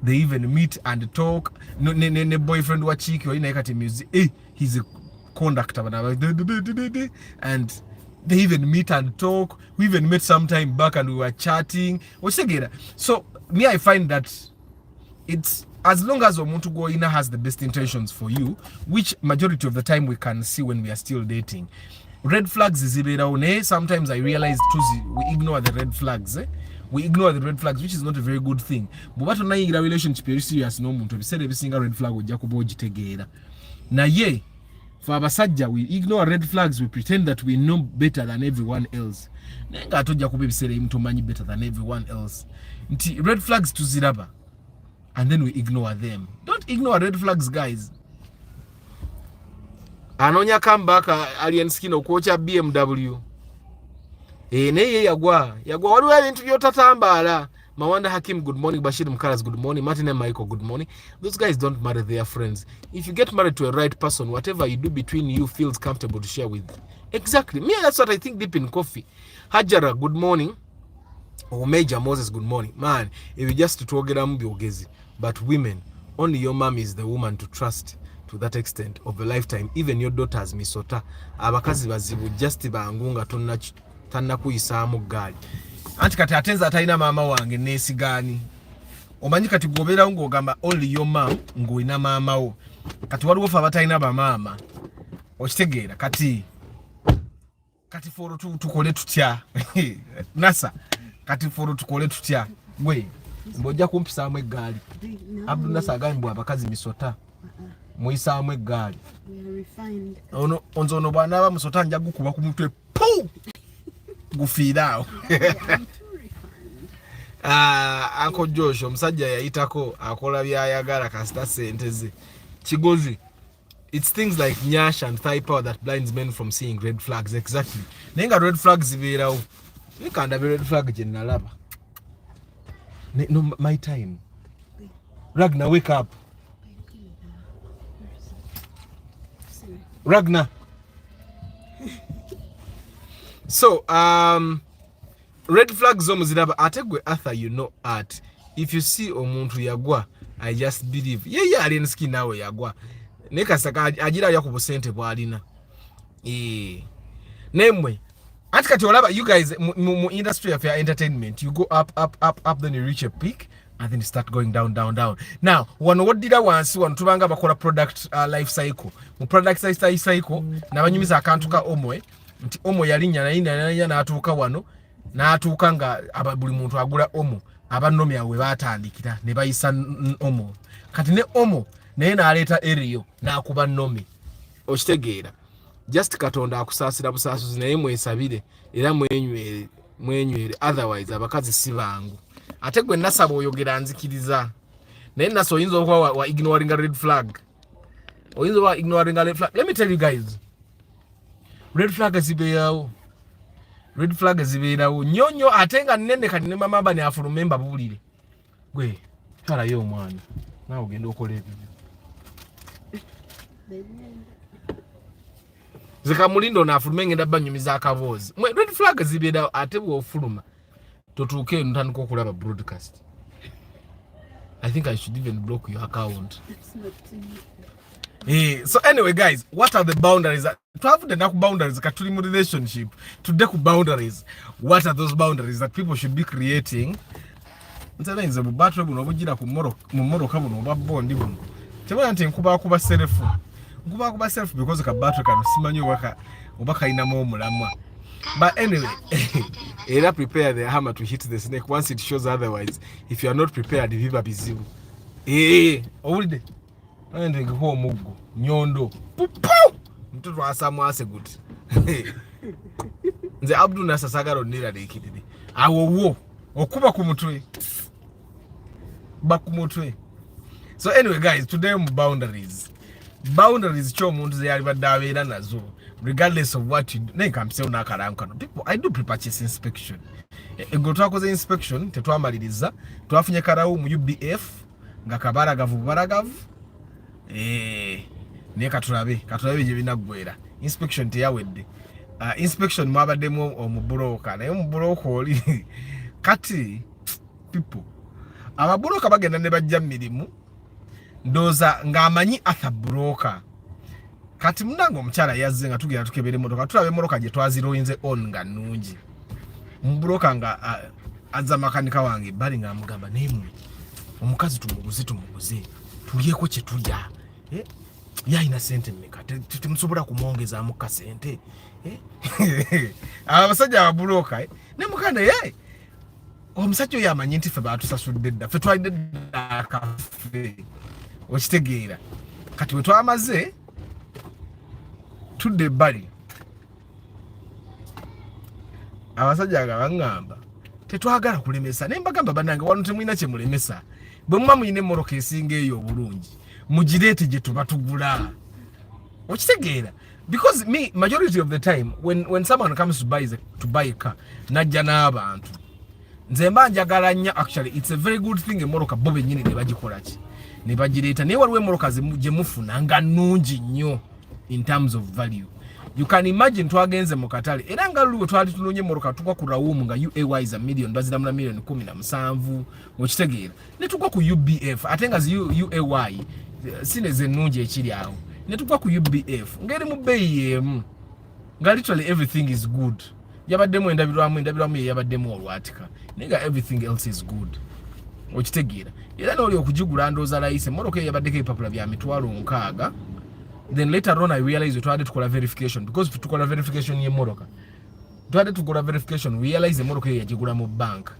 they even meet and talk. Ne boyfriend wa Chiki oli naye kati music, he's a conductor, and they even meet and talk. We even met some time back and we were chatting. So me, I find that it's as long as omuntu goina has the best intentions for you, which majority of the time we can see when we are still dating. Red flags ziberaone. Sometimes I realize we ignore the red flags. We ignore the red flags, which is not a very good thing. But what in a relationship very serious no muntu said every single red flag ojja kuba ogitegeera. Naye for abasajja, we ignore red flags, we pretend that we know better than everyone else. Naye nga tojja kuba ebiseera ebimu tomanyi better than everyone else. Nti red flags tuziraba, and then we ignore them. Don't ignore red flags, guys. Anonya comeback alien skin okwokya BMW. Naye yagwa waliwo ebintu byotatambala. Mawanda Hakim, good morning. Bashir Mkaras, good morning. Martin and Michael, good morning. Those guys don't marry their friends. If you get married to a right person, whatever you do between you feels comfortable to share with. Exactly. Me, that's what I think deep in coffee. Hajara, good morning. Major Moses, good morning. Man, if you just to talk it, but women, only your mom is the woman to trust to that extent of a lifetime. Even your daughters, misota. Abakazi bazibu just bangunga tonna kuyisamu gali. Anti kati atenza atalina mama wange nesigani. Omanyi kati gobera ng'ogamba only your mom ng'oyina maama wo. Kati waliwo fe abatalina bamaama. Okitegeera kati foro tukole tutya. Nasa kati foro tukole tutya. Gwe mbojja kumpisaamu eggaali. Abdul Nasa agambye abakazi misota. Muyisaamu eggaali. Ono bw'anaaba musota nja gukuba ku mutwe. Puu! Gufiiraawo. Uncle Josh omusajja yayitako akola byayagala kasita sente ze. Kigozi. It's things like nyash and thigh power that blinds men from seeing red flags. Exactly. Nenga red flags zibeerawo. Nikanda red flag gye nalaba. No, my time. Ragnar, wake up. Ragnar. So, red flags zo muziraba ate gwe Arthur you know art if you see omuntu yagwa I just believe ye alien skin nawe yagwa ne kasaka agira ya kubusente bwalina nemwe ati kati olaba you guys mu industry of your entertainment you go up then you reach a peak and then you start going down now what did I once want tubanga bakola product life cycle mu product life cycle nabanyumiza akantu ka omwe nti omo yalinya na natuuka wano natuuka nga buli muntu agula omo abannomi awe batandikira ne bayisa omo kati ne omo naye naleeta eriyo nakuba nnomi okitegeera just katonda akusaasira busaasuzi naye mwesabire era mwenywere otherwise abakazi si bangu ate gwe nasaba oyogera nzikiriza naye naso oyinza okuba wa ignoring a red flag oyinza wa ignoring a red flag. Let me tell you guys, red flag zibeerawo nyonyo ate nga nnene kati ne mama bani afulumemba bubulire gwe twalayo omwana nawe ogenda okola ebyo zikamulindo naafulume ngenda banyumiza akaboozi red flag zibeerawo ate bw'ofuluma totuuke ntandika okulaba broadcast. I think I should even block your account. So anyway guys, what are the boundaries? To have the boundaries katuli mu relationship, to deku boundaries. What are those boundaries that people should be creating? Ntana inze bubatwe buno bugira ku mumoro kabuno babondi buno. Tebana nti nkuba kuba self. Nkuba kuba self because kabatwe kano simanyo obaka inamo omulamwa. But anyway, either prepare the hammer to hit the snake once it shows otherwise. If you are not prepared, viva bizibu. Olide. Ende ngiko mugu nyondo. Pupu. Mtoto asamwase good. Nze Abdu nasasagaro nira dekididi. Awo okuba kumutwe. Bakumutwe. So anyway guys, today boundaries. Boundaries cho muntu ze alibadaweera nazo. Regardless of what you do, people, I do pre-purchase inspection. Go twakoze inspection, tetwamaliriza, twafunye karawo mu UBF, nga kabaragavu. Ne katulabe je binagwera. Inspection teyawedde. Inspection mwabaddemu omubroka, naye omubroka oli kati people. Ababroka bagenda ne bajja mirimu, ndoza ng'amanyi Arthur broker. Kati munango omukyala yazze nga tugenda tukebere motoka tulabe motoka gye twaziroyinze on nga nnungi mubroka nga azza makanika wange bali nga amugamba nemwe omukazi tumuguze tuliyeko kye tulya yayina sente mmeka temusobola kumwongeza amukka sente abasajja ababroka ne mukanda omusajja oyo amanyi nti ffe baatusasudde dda ffe twalidde dda akafe okitegeera kati bwe twamaze tudde bali abasajja agabangamba tetwagala kulemesa naye mbagamba banange wano temulina kye mulemesa bwe muba muyina emmoroka esinga eyo obulungi mugireete gye tuba tugula okitegeera because me majority of the time when someone comes to buy a car najja n'abantu nze mba njagala nnyo actually it's a very good thing emmoroka bo bennyini ne bagikola ki ne bagireeta naye waliwo emmoroka gye mufuna nga nnungi nnyo in terms of value. You can imagine twagenze mu katale era nga lulwe twali tunonye moroka tukwa ku rawumu nga UAY is a million bazira mu million 17 okitegeera ne tukwa ku UBF atenga zi UAY sineze nnungi ekiri awo ne tukwa ku UBF ngeri mu beyi emu nga literally everything is good yabaddemu endabirwamu yabaddemu olwatika nega everything else is good okitegeera era n'oli okugigula ndooza layise moroka yabaddeko ebipapula bya mitwalo 6. Then later on I realized we had to call a verification because to call a verification ye moroka. To call a verification we realized the moroka yajigula mu bank.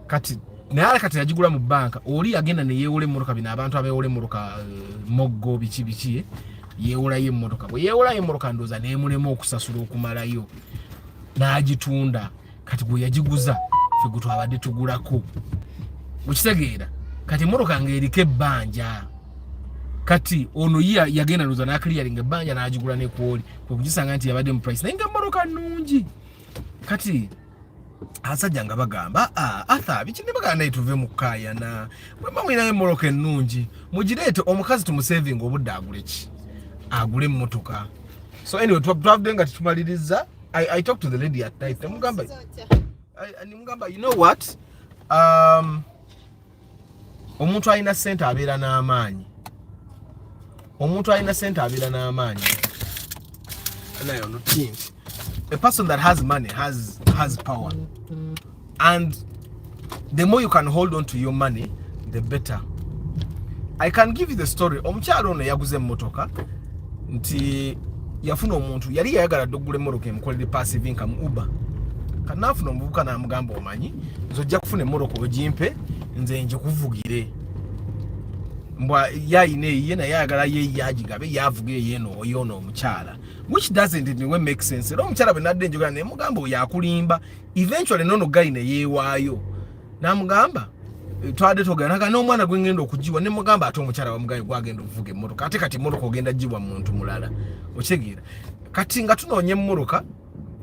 Kati naye kati yajigula mu bank oli agenda ne yeewole moroka bina abantu abeewole moroka moggo bichi yeewola ye moroka. Bwe yeewola ye moroka ndoza ne mulemo okusasula okumalayo. N'agitunda kati gwe yajiguza fe gutu abadde tugulako. Okitegeera kati moroka ng'eriko ebbanja. Kati ono yagenda noza na clearing banja na ajigula ne kwoli kugisanga nti yabadde mu price nainga moroka nungi kati asajja nga bagamba Arthur bikindi baganda ituve mu kaya na bwe mwina moroka nungi mujirete omukazi tumusaving obudde agule mmotoka. So anyway twabdenga tumaliriza I talked to the lady at night namugamba nimugamba, you know what, omuntu alina sente abeera n'amaanyi. Omuntu alina sente abeera n'amaanyi. Nayo no change. A person that has money has power, and the more you can hold on to your money, the better. I can give you the story. Omukyalo ono yaguze emmotoka nti yafuna omuntu yali yayagala doggula emmoroka emukolere passive income Uber. Kanafuna omuvubuka n'amugamba omanyi nze ojja kufuna emmoroka ogimpe nze njikuvugire. Mbwa yayina ye naye ayagala ye yagigabe yavuga yeno oyono omukyala, which doesn't even make sense. Era omukyala bwe nadde njogera ne mugamba oyo akulimba. Eventually nono gali ne yeewaayo n'amugamba twade toganaga n'omwana gwe ngenda okujiwa ne mugamba ate omukyala bamugaye gwagenda okuvuga emmotoka ate kati emmotoka ogenda jibwa muntu mulala okyegera. Kati nga tunoonye emmoroka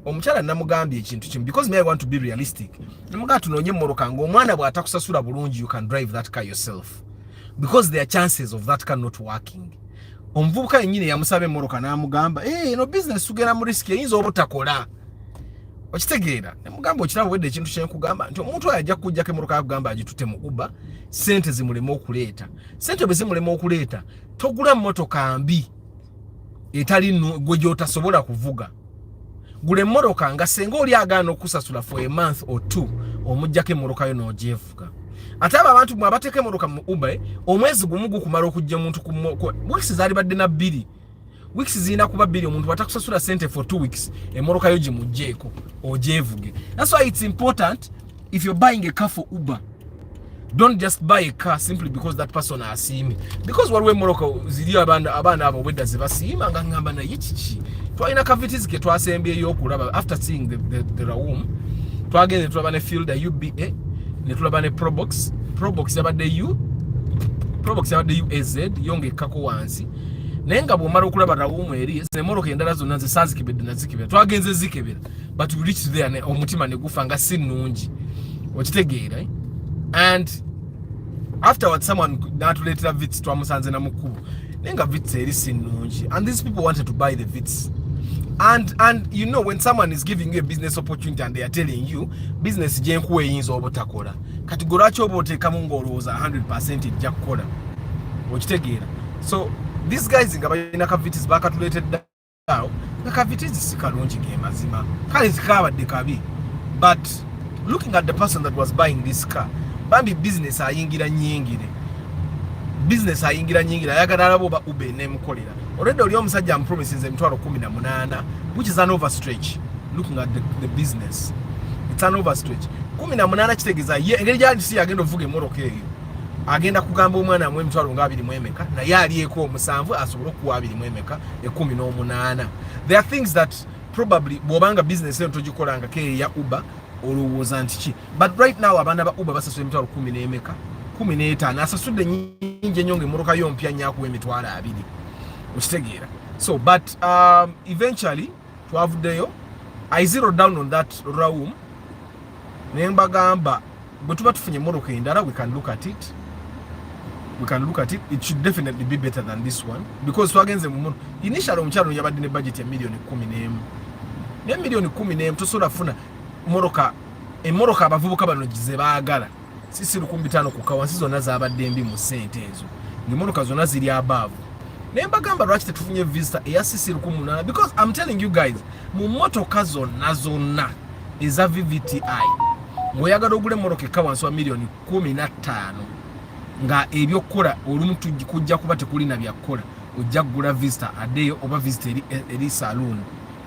omukyala namugambye ekintu kimu because me I want to be realistic. Namugamba tunoonye emmoroka ng'omwana bw'atakusasula bulungi you can drive that car yourself because there are chances of that car not working. Omuvubuka yennyini yamusaba emmoroka n'amugamba no business tugenda mu risk eyinza obutakola. Okitegeera nemugamba okiraba wedde ekintu kyenkugamba nti omuntu oyo ajja kujjako emmoroka akugamba agitute mu Uber sente zimulema okuleeta. Sente bwe zimulema okuleeta togula mmotoka mbi etali gwe gy'otasobola kuvuga. Gula emmoroka nga senga oli agaana okusasula for a month or two omuggyako emmoroka yo n'ogyevuga. Ate abo abantu mwe abateeka emmoroka mu Uber omwezi gumu gukumala okujja omuntu ku weeks zaalibadde na 2 weeks zina kuba 2 omuntu batakusasula sente for 2 weeks emmoroka yo gimugjeeko ogyevuge. That's why it's important if you're buying a car for Uber, don't just buy a car simply because that person asiimye, because waliwo emmoroka ziri abaana abo bwedda ze basiima nga ngamba naye kiki twalina kavitis ke twasembyeyo okulaba after seeing the room. Twagende tulaba ne fielder UBA ne tulaba ne Probox yabadde UAZ yongekako wansi naye nga bw'omala okulaba rawumu eri emmoroka endala zonna ze saazikebedde nazikebera twagenze zikebera but we reached there omutima ne gufa nga si nnungi okitegeera. And afterwards someone natuleetera vits twamusanze na mukkubo naye nga vits eri si nnungi and these people wanted to buy the vits. And you know when someone is giving you a business opportunity and they are telling you business gyenkuwa eyinza obutakola kati gwe lwaki oba oteekamu ng'olowooza 100% ejja kukola okitegeera. So these guys nga balina kavitis bakatuleetedde awo nga kavitis si kalungi ge mazima kale zikabadde kabi, but looking at the person that was buying this car bambi business ayingira nyingire ayagala alaba oba Uber nemukolera already oli omusajja amupromises emitwalo 18 which is an overstretch. Looking at the business it's an overstretch. 18 kitegeeza ye engeri gyali si agenda ovuga emmoroka eyo agenda kugamba omwana amwe emitwalo nga 20 naye alieko omusanvu asobole okuwa 20 18. There are things that probably bw'obanga business eyo togikolanga ke ya Uber olowooza nti ki, but right now abaana ba Uber basasula emitwalo 15 asasudde nyingi ennyo ng'emmoroka yo mpya nnyakuwa emitwalo 2 okitegeera. So but eventually twavuddeyo I zero down on that room ne mbagamba bwe tuba tufunye emmoroka endala we can look at it. It should definitely be better than this one because twagenze mu initially omukyalo yabadde ne budget ya $11,000,000 ne $11,000,000 tosobola kufuna emmoroka abavubuka bano gize baagala sisi 1500 ku kawansi zonna zabadde mbi mu sente ezo ng'emmoroka zonna ziri above. Ne mbagamba lwaki tetufunye visa eya sisi 1800 because I'm telling you guys mu mmotoka zonna eza VVTI ng'oyagala ogula emmoroka ekawansi wa $15,000,000 nga ebyokukola olumu kujja kuba tekulina byakukola ojja kugula vista adeyo oba vista eri saloon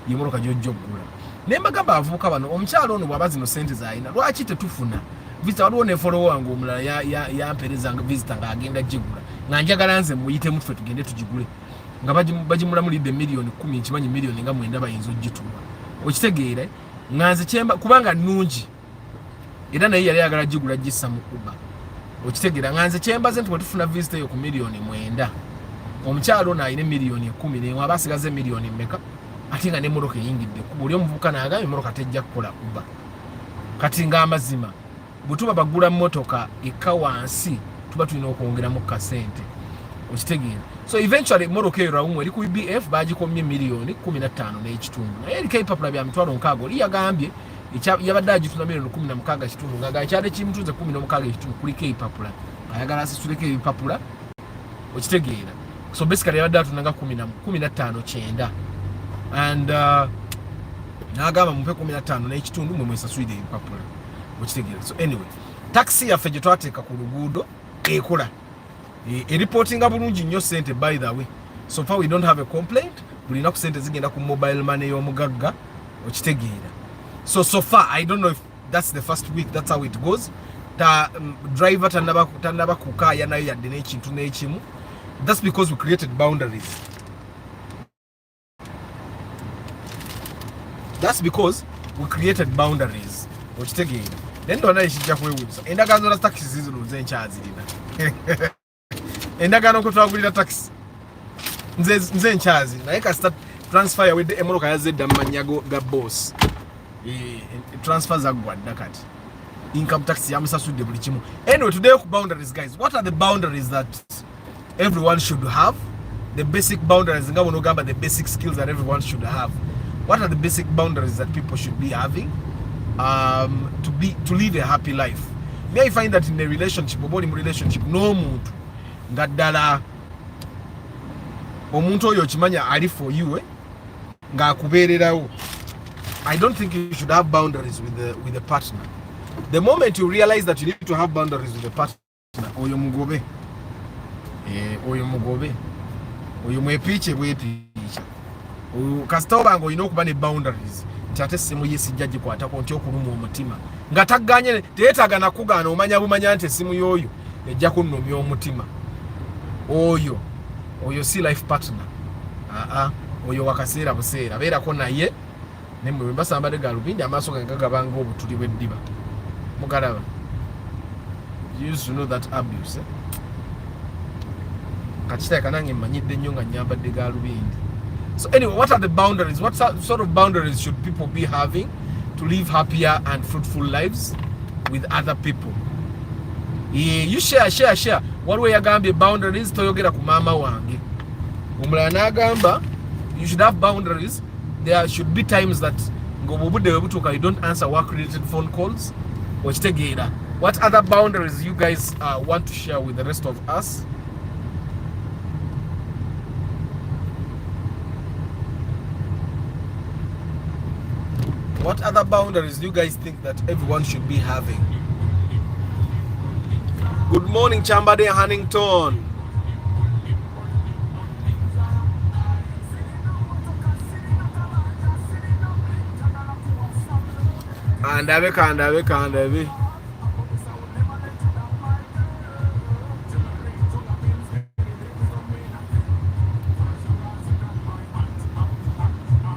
y'emmoroka gy'ojja okugula. Ne mbagamba abavubuka bano omukyalo ono bw'aba zino sente z'alina lwaki tetufuna vista. Waliwo ne follow wange omulala yamperezanga vista ng'agenda gigula nga njagala nze muyitemu tuffe tugende tugigule nga bagimulamu lidde $10,000,000 nkimanyi $9,000,000 nga 9 bayinza ogituula okitegeere nga nze kyemba kubanga nnungi era naye yali ayagala gigula gissa mu Uber okitegeera nga nze kyembaze nti bwe tufuna vista eyo ku $9,000,000 omukyalo ono alina $10,000,000 ne waba asigaze $1,000,000 ate nga n'emmoroka eyingidde buli omuvubuka n'agamba emmoroka tejja kukola Uber. Kati ng'amazima bwe tuba bagula mmotoka eka wansi tuba tulina okwongeramu kasente okitegeera. So eventually emmoroka eyo rawumu eri ku UBF bagikomye $15,000,000 naye eriko ebipapula bya $60,000 oli yagambye yabadde agitunda $16,000 ng'agamba ekyade kimutunze $16,000 kuliko ebipapula ayagala asisuleko ebipapula okitegeera. So basically yabadde atunda nga $15,900 and n'agamba mumpe $15,500 mwe mwesasulire ebipapula okitegeera. So anyway, taxi yaffe gye twateeka ku luguudo ekola eriportinga bulungi nnyo sente by the way. So far we don't have a complaint. Buli naku sente zigenda ku mobile money y'omugagga okitegeera. So far I don't know if that's the first week that's how it goes. Driver tannaba kukaaya nayo yadde n'ekintu n'ekimu. That's because we created boundaries. That's because we created boundaries okitegeera. Nendona ekijja kwewuunyisa endagaano za taxi zino nkyazirina endagaano ko twagulira taxi nze nkyazi naye kasita transfer yawedde emmotoka yazedda mu mannya ga boss transfer zaggwa dda kati income tax yamusasudde buli kimu. Anyway, today ku boundaries guys, what are the boundaries that everyone should have? The basic boundaries nga bonogamba, the basic skills that everyone should have. What are the basic boundaries that people should be having to live a happy life? May I find that in a relationship, oba mu relationship n'omuntu nga ddala omuntu oyo kimanya ali for you nga akubeererawo, I don't think you should have boundaries with the partner. The moment you realize that you need to have boundaries with the partner, oyo mugobe oyo mwepiiche kasita obanga olina okuba ne boundaries nti ate essimu ye sijja gikwatako nti okuluma omutima nga tagganye teyeetaaga nakugaana omanya bumanya nti essimu y'oyo ejja kunnumya omutima. Oyo si life partner. Oyo wakaseera buseera beerako naye nemwe bwe mbasambadde galubindi amaaso gange gagabanga obutuli bw'eddiba mugalaba. You used to know that abuse kakiteeka nange mmanyidde nnyo nga nnyambadde galubindi. So anyway, what are the boundaries? What sort of boundaries should people be having to live happier and fruitful lives with other people? You share. Waliwo yagambye boundaries toyogera ku maama wange. Omulala n'agamba you should have boundaries. There should be times that ng'obudde bwe butuuka you don't answer work related phone calls okitegeera. What other boundaries you guys want to share with the rest of us? What other boundaries do you guys think that everyone should be having? Good morning, Chambade Hannington. Kandabe.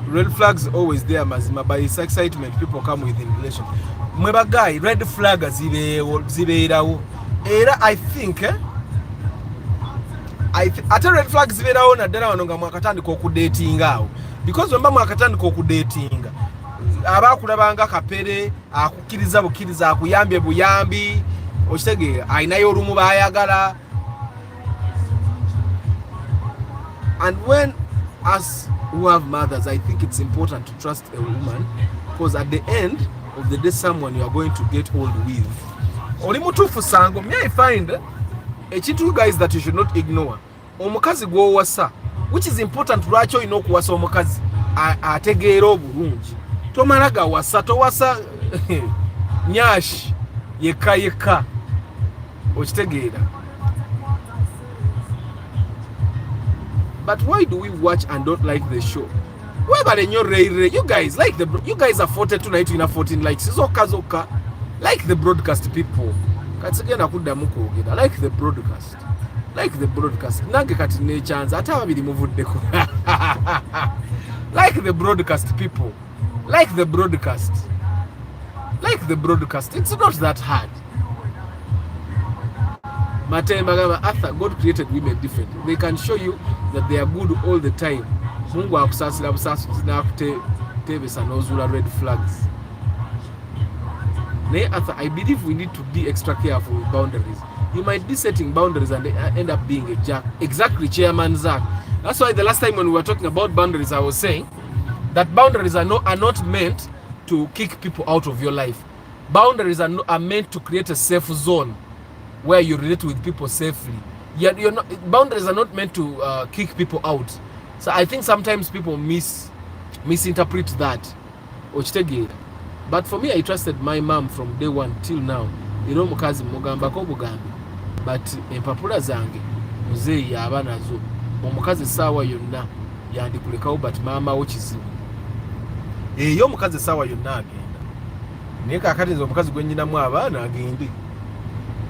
Red flags always there mazima, but it's excitement people come with in relation. Mweba guy, red flag zibeerawo. Era I think ate red flag zibeerawo naddala wano nga mwakatandika okudatinga awo, because wemba mwakatandika okudatinga abakulabanga kapere akukkiriza bukkiriza akuyambye buyambi okitegeera ayinayo olumu baayagala. And when us who have mothers, I think it's important to trust a woman, because at the end of the day someone you are going to get old with. Oli mutuufu sango. May I find ekintu guys that you should not ignore. Omukazi gw'owasa, which is important, lwaki olina okuwasa omukazi ategeera obulungi. Tomala gawasa, towasa nyashi yekka okitegeera. But why do we watch and don't like the show? You guys like you guys are 42 tonight, you 14 likes. Zoka. Like the broadcast people. Katsigenda kuddamu kwogera. Like the broadcast. Nange kati ne chance ate ababiri muvuddeko. Like the broadcast people. Like the broadcast. It's not that hard. Arthur, God created women different. They can show you that they are good all the time. Mungu akusasira busasuzi nakutebesa nozula red flags. Arthur, I believe we need to be extra careful with boundaries. You might be setting boundaries and end up being a jerk. Exactly, Chairman Zach. That's why the last time when we were talking about boundaries, I was saying that boundaries are not meant to kick people out of your life. Boundaries are meant to create a safe zone where you relate with people safely. You're not, boundaries are not meant to kick people out. So I think sometimes people misinterpret that. But for me, I trusted my mom from day one till now. You know, mukazi mugamba ko bugambi. But empapula zange muzeyi yaba nazo. Omukazi sawa yonna yandikulekawo but mama wo kizibu. Yo mukazi sawa yonna agenda. Naye kakati nze omukazi gwe nnyinamu abaana agende.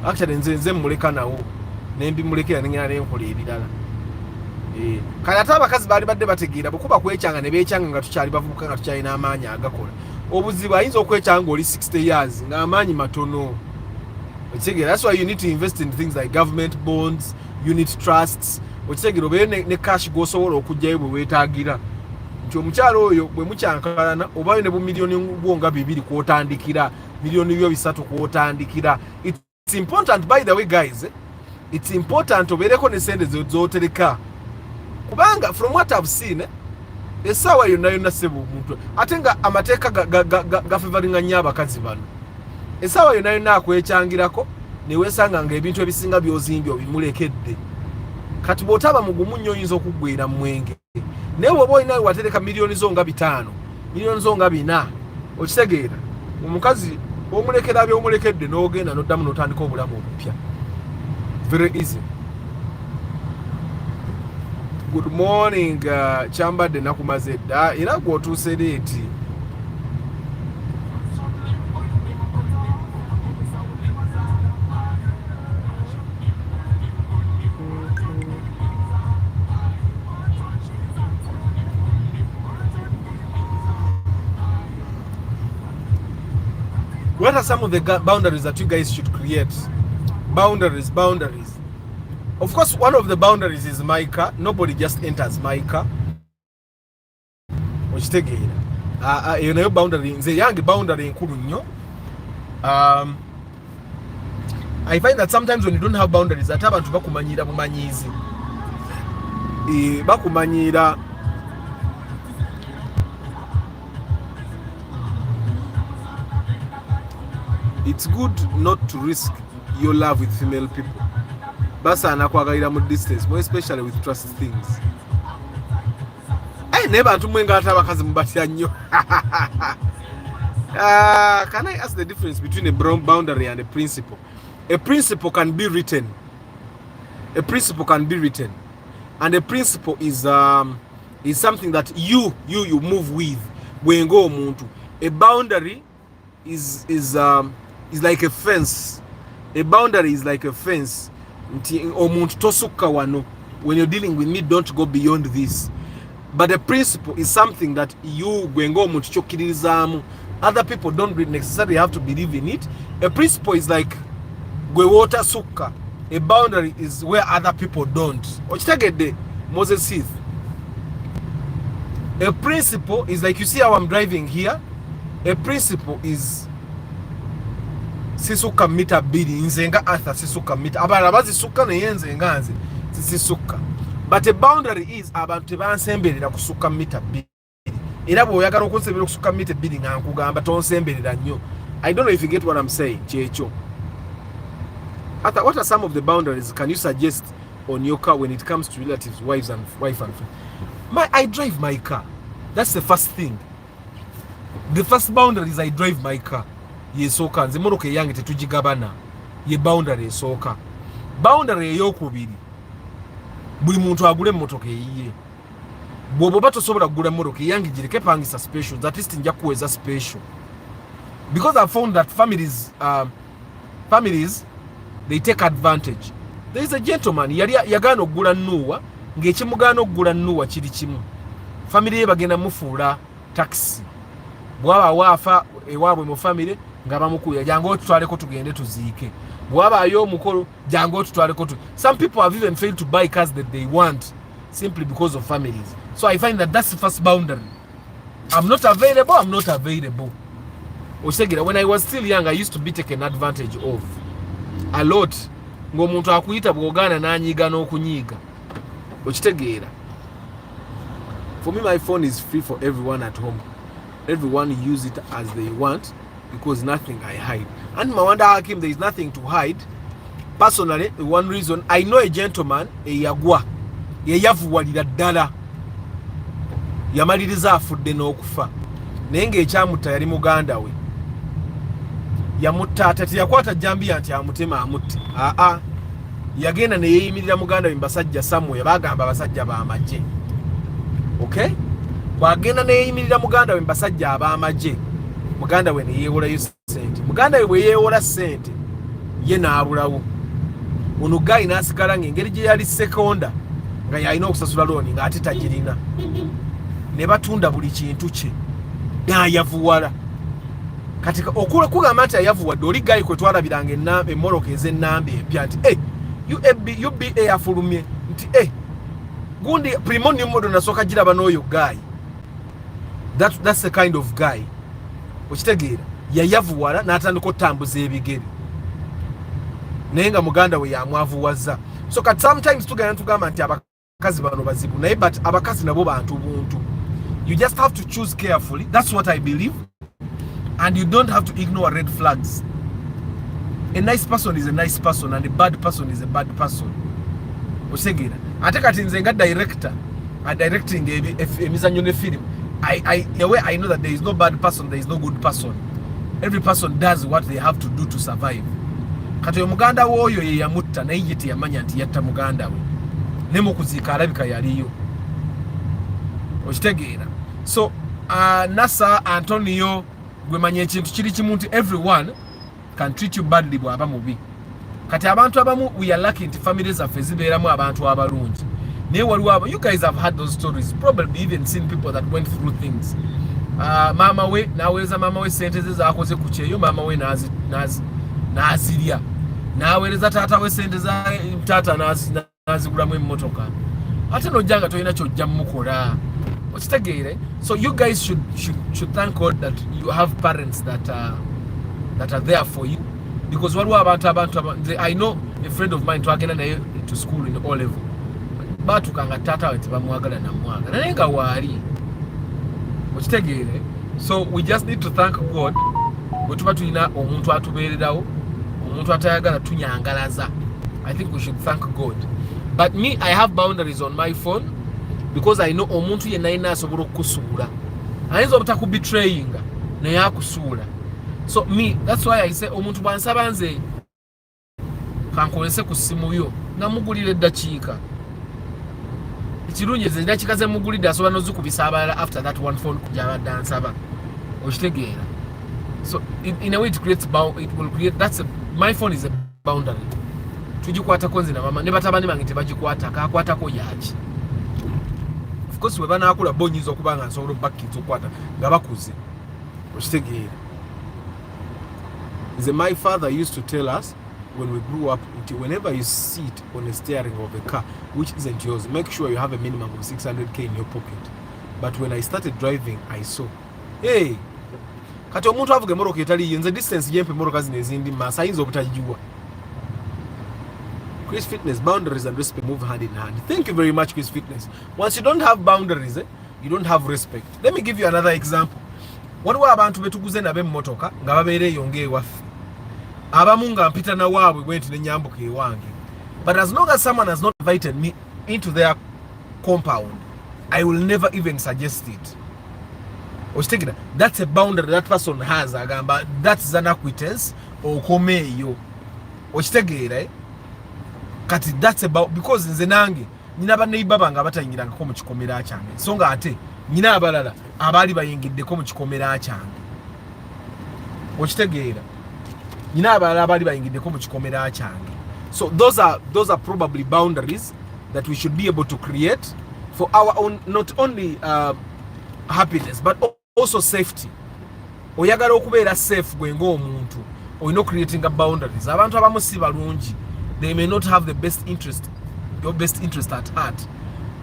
Actually nze muleka nawo. Nembi mulekera nengera nenkola ebirala. Kale ate abakazi baali badde bategeera bwekuba kwekyanga ne beekyanga nga tukyali bavubuka nga tukyalina amaanyi agakola. Obuzibu ayinza okwekyanga oli 60 years ng'amaanyi matono. That's why you need to invest in things like government bonds, unit trusts. Ne cash gosobola okujjayo bwe weetaagira. Nti omukyalo oyo bwe mukyankalana obayo ne bu miliyoni gwonga 2 kwotandikira, miliyoni byo 3 kwotandikira. It's important, by the way, guys. It's important obeereko ne sente z'otereka. Kubanga from what I've seen, esawa yonna sebo omuntu ate nga amateeka gafevaringa nnyo abakazi bano. Esawa yonna akwekyangirako ne weesanga nga ebintu ebisinga by'ozimbye obimulekedde. Kati bw'otaba mugumu nnyo oyinza okuggweera mu mwenge. Naye bw'oba olina watereka miliyoni zo nga 5, miliyoni zo nga 4, okitegeera omukazi omulekera by'omulekedde n'ogenda n'oddamu n'otandika obulamu obupya. Very easy. Good morning, Chambadde nakumaze dda era gw'otuuse leeti. What are some of the boundaries that you guys should create? Boundaries. Of course, one of the boundaries is my car. Nobody just enters my car. You know, boundary. The young boundary in Kurunyo. I find that sometimes when you don't have boundaries, that happens to bakumanyira mumanyizi. Bakumanyira. It's good not to risk your love with female people. Basa anakwagalira mu distance, more especially with trust things. Never bantu mwenga ate abakazi mubatya nnyo. Can I ask the difference between a boundary and a principle? A principle can be written. And a principle is something that you move with. Bwengo omuntu. A boundary is like a fence. A boundary is like a fence. Omuntu tosukka wano. When you're dealing with me, don't go beyond this. But a principle is something that you gwengo omuntu chokkiririzaamu. Other people don't necessarily have to believe in it. A principle is like gwe water sukka. A boundary is where other people don't. Okitegedde Moses Heath. A principle is like, you see how I'm driving here. A principle is sisuka mita 2 nze nga Arthur sisuka mita abala bazisuka naye nze nga nze sisuka. But a boundary is abantu tebansemberera kusuka mita 2 era bw'oyagala okunsemberera kusuka mita 2 nga nkugamba tonsemberera nnyo. I don't know if you get what I'm saying. Kyekyo. Arthur, what are some of the boundaries can you suggest on your car when it comes to relatives, wife and friends? I drive my car. That's the first thing. The first boundary is I drive my car. Yesooka nze motoka eyange tetugigabana. Ye boundary esooka. Boundary ey'okubiri, buli muntu agule motoka eyiye. Bw'oba tosobola kugula motoka eyange gireke pangisa special, that is nja kuweza special. Because I found that families they take advantage. There is a gentleman yali yagaana okugula nnuwa ng'ekimugaana okugula nnuwa kiri kimu. Family ye bagenda mufuula taxi. Bwaba waafa ewaabwe mu family nga bamukuya jangu otutwaleko tugende tuziike. Bwaba ayo omukolo jangu otutwaleko tu. Some people have even failed to buy cars that they want simply because of families. So I find that that's the first boundary. I'm not available. When I was still young, I used to be taken advantage of a lot. Ng'omuntu akuyita bw'ogaana n'anyiiga n'okunyiiga. Okitegeera. For me, my phone is free for everyone at home. everyone use it as they want because nothing I hide. And Mawanda Hakim, there is nothing to hide. Personally, the one reason I know a gentleman, a yagwa, yavuwalira ddala yamaliriza afudde n'okufa naye ng'ekyamuta yali muganda we yamutta ate teyakwata jambiya nti amutema amutte yagenda ne yeeyimirira muganda we mbasajja samwe bagamba abasajja b'amagye. Okay, bwagenda ne yeeyimirira muganda we mbasajja ab'amagye, muganda we ne yeewolayo ssente. Muganda we bwe yeewola ssente ye n'abulawo. Ono gayi n'asigala ng'engeri gye yali sekonda nga yalina okusasula looni ng'ate tagirina, ne batunda buli kintu kye n'ayavuwala. Kati okugamba nti ayavuwadde oli gayi kwe twalabiranga emmoloka ez'ennamba empya nti UBA yafulumye nti gundi primo nimodo nasooka giraba n'oyo gayi. That's the kind of guy okitegeera yayavuwala n'atandika otambuza ebigere naye nga muganda we yamwavuwaza. So kati sometimes tugamba nti abakazi bano bazibu naye but abakazi nabo bantu buntu. You just have to choose carefully. That's what I believe. And you don't have to ignore red flags. A nice person is a nice person and a bad person is a bad person. Osegira ate kati nze nga director directing emizanyo ne film, I know that there is no bad person, there is no good person. Every person does what they have to do to survive. Kati omuganda woyo ye yamutta naye ye teyamanya nti yatta muganda we ne mu kuziika alabika yaliyo. Okitegeera. So Nasa Antonio gwe manya ekintu kiri kimu nti everyone can treat you badly bw'aba mubi. Kati abantu abamu we are lucky nti families zaffe zibeeramu abantu abalungi. Naye waliwo you guys have had those stories, probably even seen people that went through things. Mama we naweereza mama we sente ze zaakoze ku kyeyo, mama we n'azirya. Naweereza taata we sente za taata n'azigulamu emmotoka. Ate n'ojjanga tolina ky'ojja mukola. Okitegeere. So you guys should thank God that you have parents that are there for you. Because waliwo abantu I know a friend of mine twagenda naye to school in O level. Batukanga taata we tebamwagala namwagala naye nga waali. Okitegeere. So we just need to thank God bwe tuba tulina omuntu atubeererawo, omuntu atayagala tunyangalaza. I think we should thank God. But me, I have boundaries on my phone because I know omuntu yenna yenna asobola okukusuula. Ayinza obutakubetrayinga naye akusuula. So me, that's why I say omuntu bwansaba nze kankolese ku ssimu yo namugulira eddakiika. Ekirungi nze eddakiika ze mugulidde asobola n'ozikubisa abalala after that one phone gy'abadde ansaba. Okitegeera. So in a way it will create my phone is a boundary. Tugikwatako nze na mama ne batabani bange tebagikwata kakwatako yaki. Of course we banaakula bonyiza okuba nga nsobola bakkiza okukwata nga bakuze. Okitegeera. My father used to tell us when we grew up, whenever you sit on the steering of a car which isn't yours, make sure you have a minimum of 600k in your pocket. But when I started driving, I saw, hey, kati omuntu avuga emmoloka etali yenze distance yempe emmoloka zino ezindi masa ayinza obutagiwa. Chris Fitness, boundaries and respect move hand in hand. Thank you very much, Chris Fitness. Once you don't have boundaries, you don't have respect. Let me give you another example. Waliwo abantu betuguze nabe emmotoka nga babeereeyo ng'ewaffe. Abamu nga mpita na waabwe bwe nti ne nyambuka ewange. But as long as someone has not invited me into their compound, I will never even suggest it. Okitegera, that's a boundary that person has. Agamba that's an acquittance okomeeyo. Okitegeera, kati that's about because nze nange nyina baneiba bange abatayingirangako mu kikomera kyange. So nga ate nyina abalala abaali bayingiddeko mu kikomera kyange. Okitegeera, nyina abalala abaali bayingiddeko mu kikomera kyange. So those are probably boundaries that we should be able to create for our own, not only happiness but also safety. Oyagala okubeera safe gwe ng'omuntu, oyina creating a boundaries. Abantu abamu si balungi, they may not have the best interest, your best interest at heart.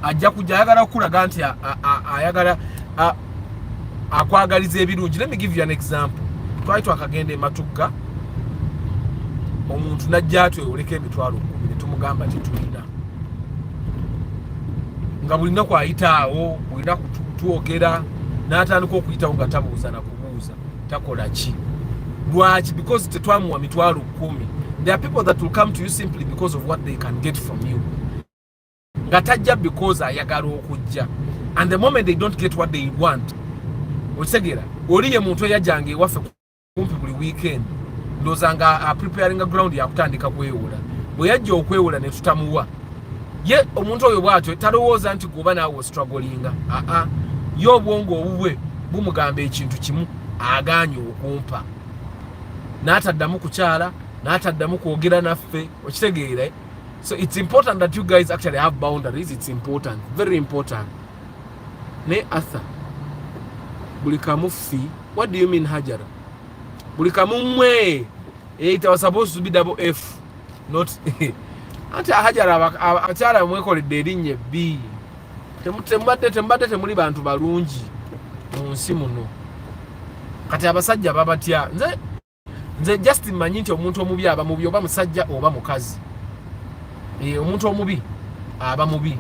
Ajja kujja ayagala okulaga nti ayagala akwagaliza ebirungi. Let me give you an example. Twali twakagenda ematugga, omuntu najja atwewoleka emitwalo 10 ne tumugamba tetulina. Nga bulina kwayita awo, bulina kutwogera, n'atandika okuyitawo nga tabuuza na kubuuza takola ki lwaki because tetwamuwa mitwalo 10. There are people that will come to you simply because of what they can get from you nga tajja because ayagala okujja, and the moment they don't get what they want otegera oli ye muntu eyajjanga ewaffe kumpi buli weekend ndooza nga preparing a ground yakutandika kwewola bwe yajja okwewola ne tutamuwa ye omuntu oyo bwatyo talowooza nti goba naawe strugglinga ye obwongo obubwe bumugamba ekintu kimu aganye okumpa n'ataddamu kukyala n'ataddamu kwogera naffe okitegeera. So it's important that you guys actually have boundaries. It's important, very important. Ne Arthur buli kamufi, what do you mean Hajara? Buli kamumwe it was supposed to be double F, not ati Hajara akyala mwekoledde erinnya B. Tembadde temuli bantu balungi mu nsi muno kati abasajja babatya. Nze just manyi nti omuntu omubi aba mubi oba musajja oba mukazi. Omuntu omubi aba mubi.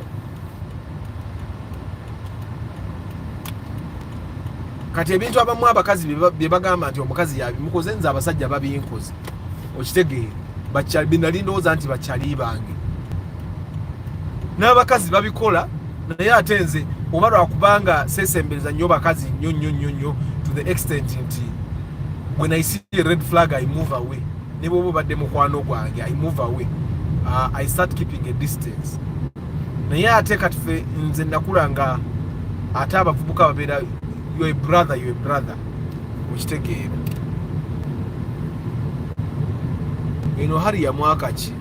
Kati ebintu abamu abakazi bye bagamba nti omukazi yabimukoze nze abasajja babinkoze okitegeera binali ndowooza nti bakyali bange n'abakazi babikola naye ate nze oba lwakubanga seesembereza nnyo bakazi nnyo to the extent nti when I see a red flag I move away. Ne bw'oba obadde mukwano gwange I move away. I start keeping a distance. Naye ate kati ffe nze nakula nga ate abavubuka babeera you're a brother okitegeera. Eno hari ya mwaka ki?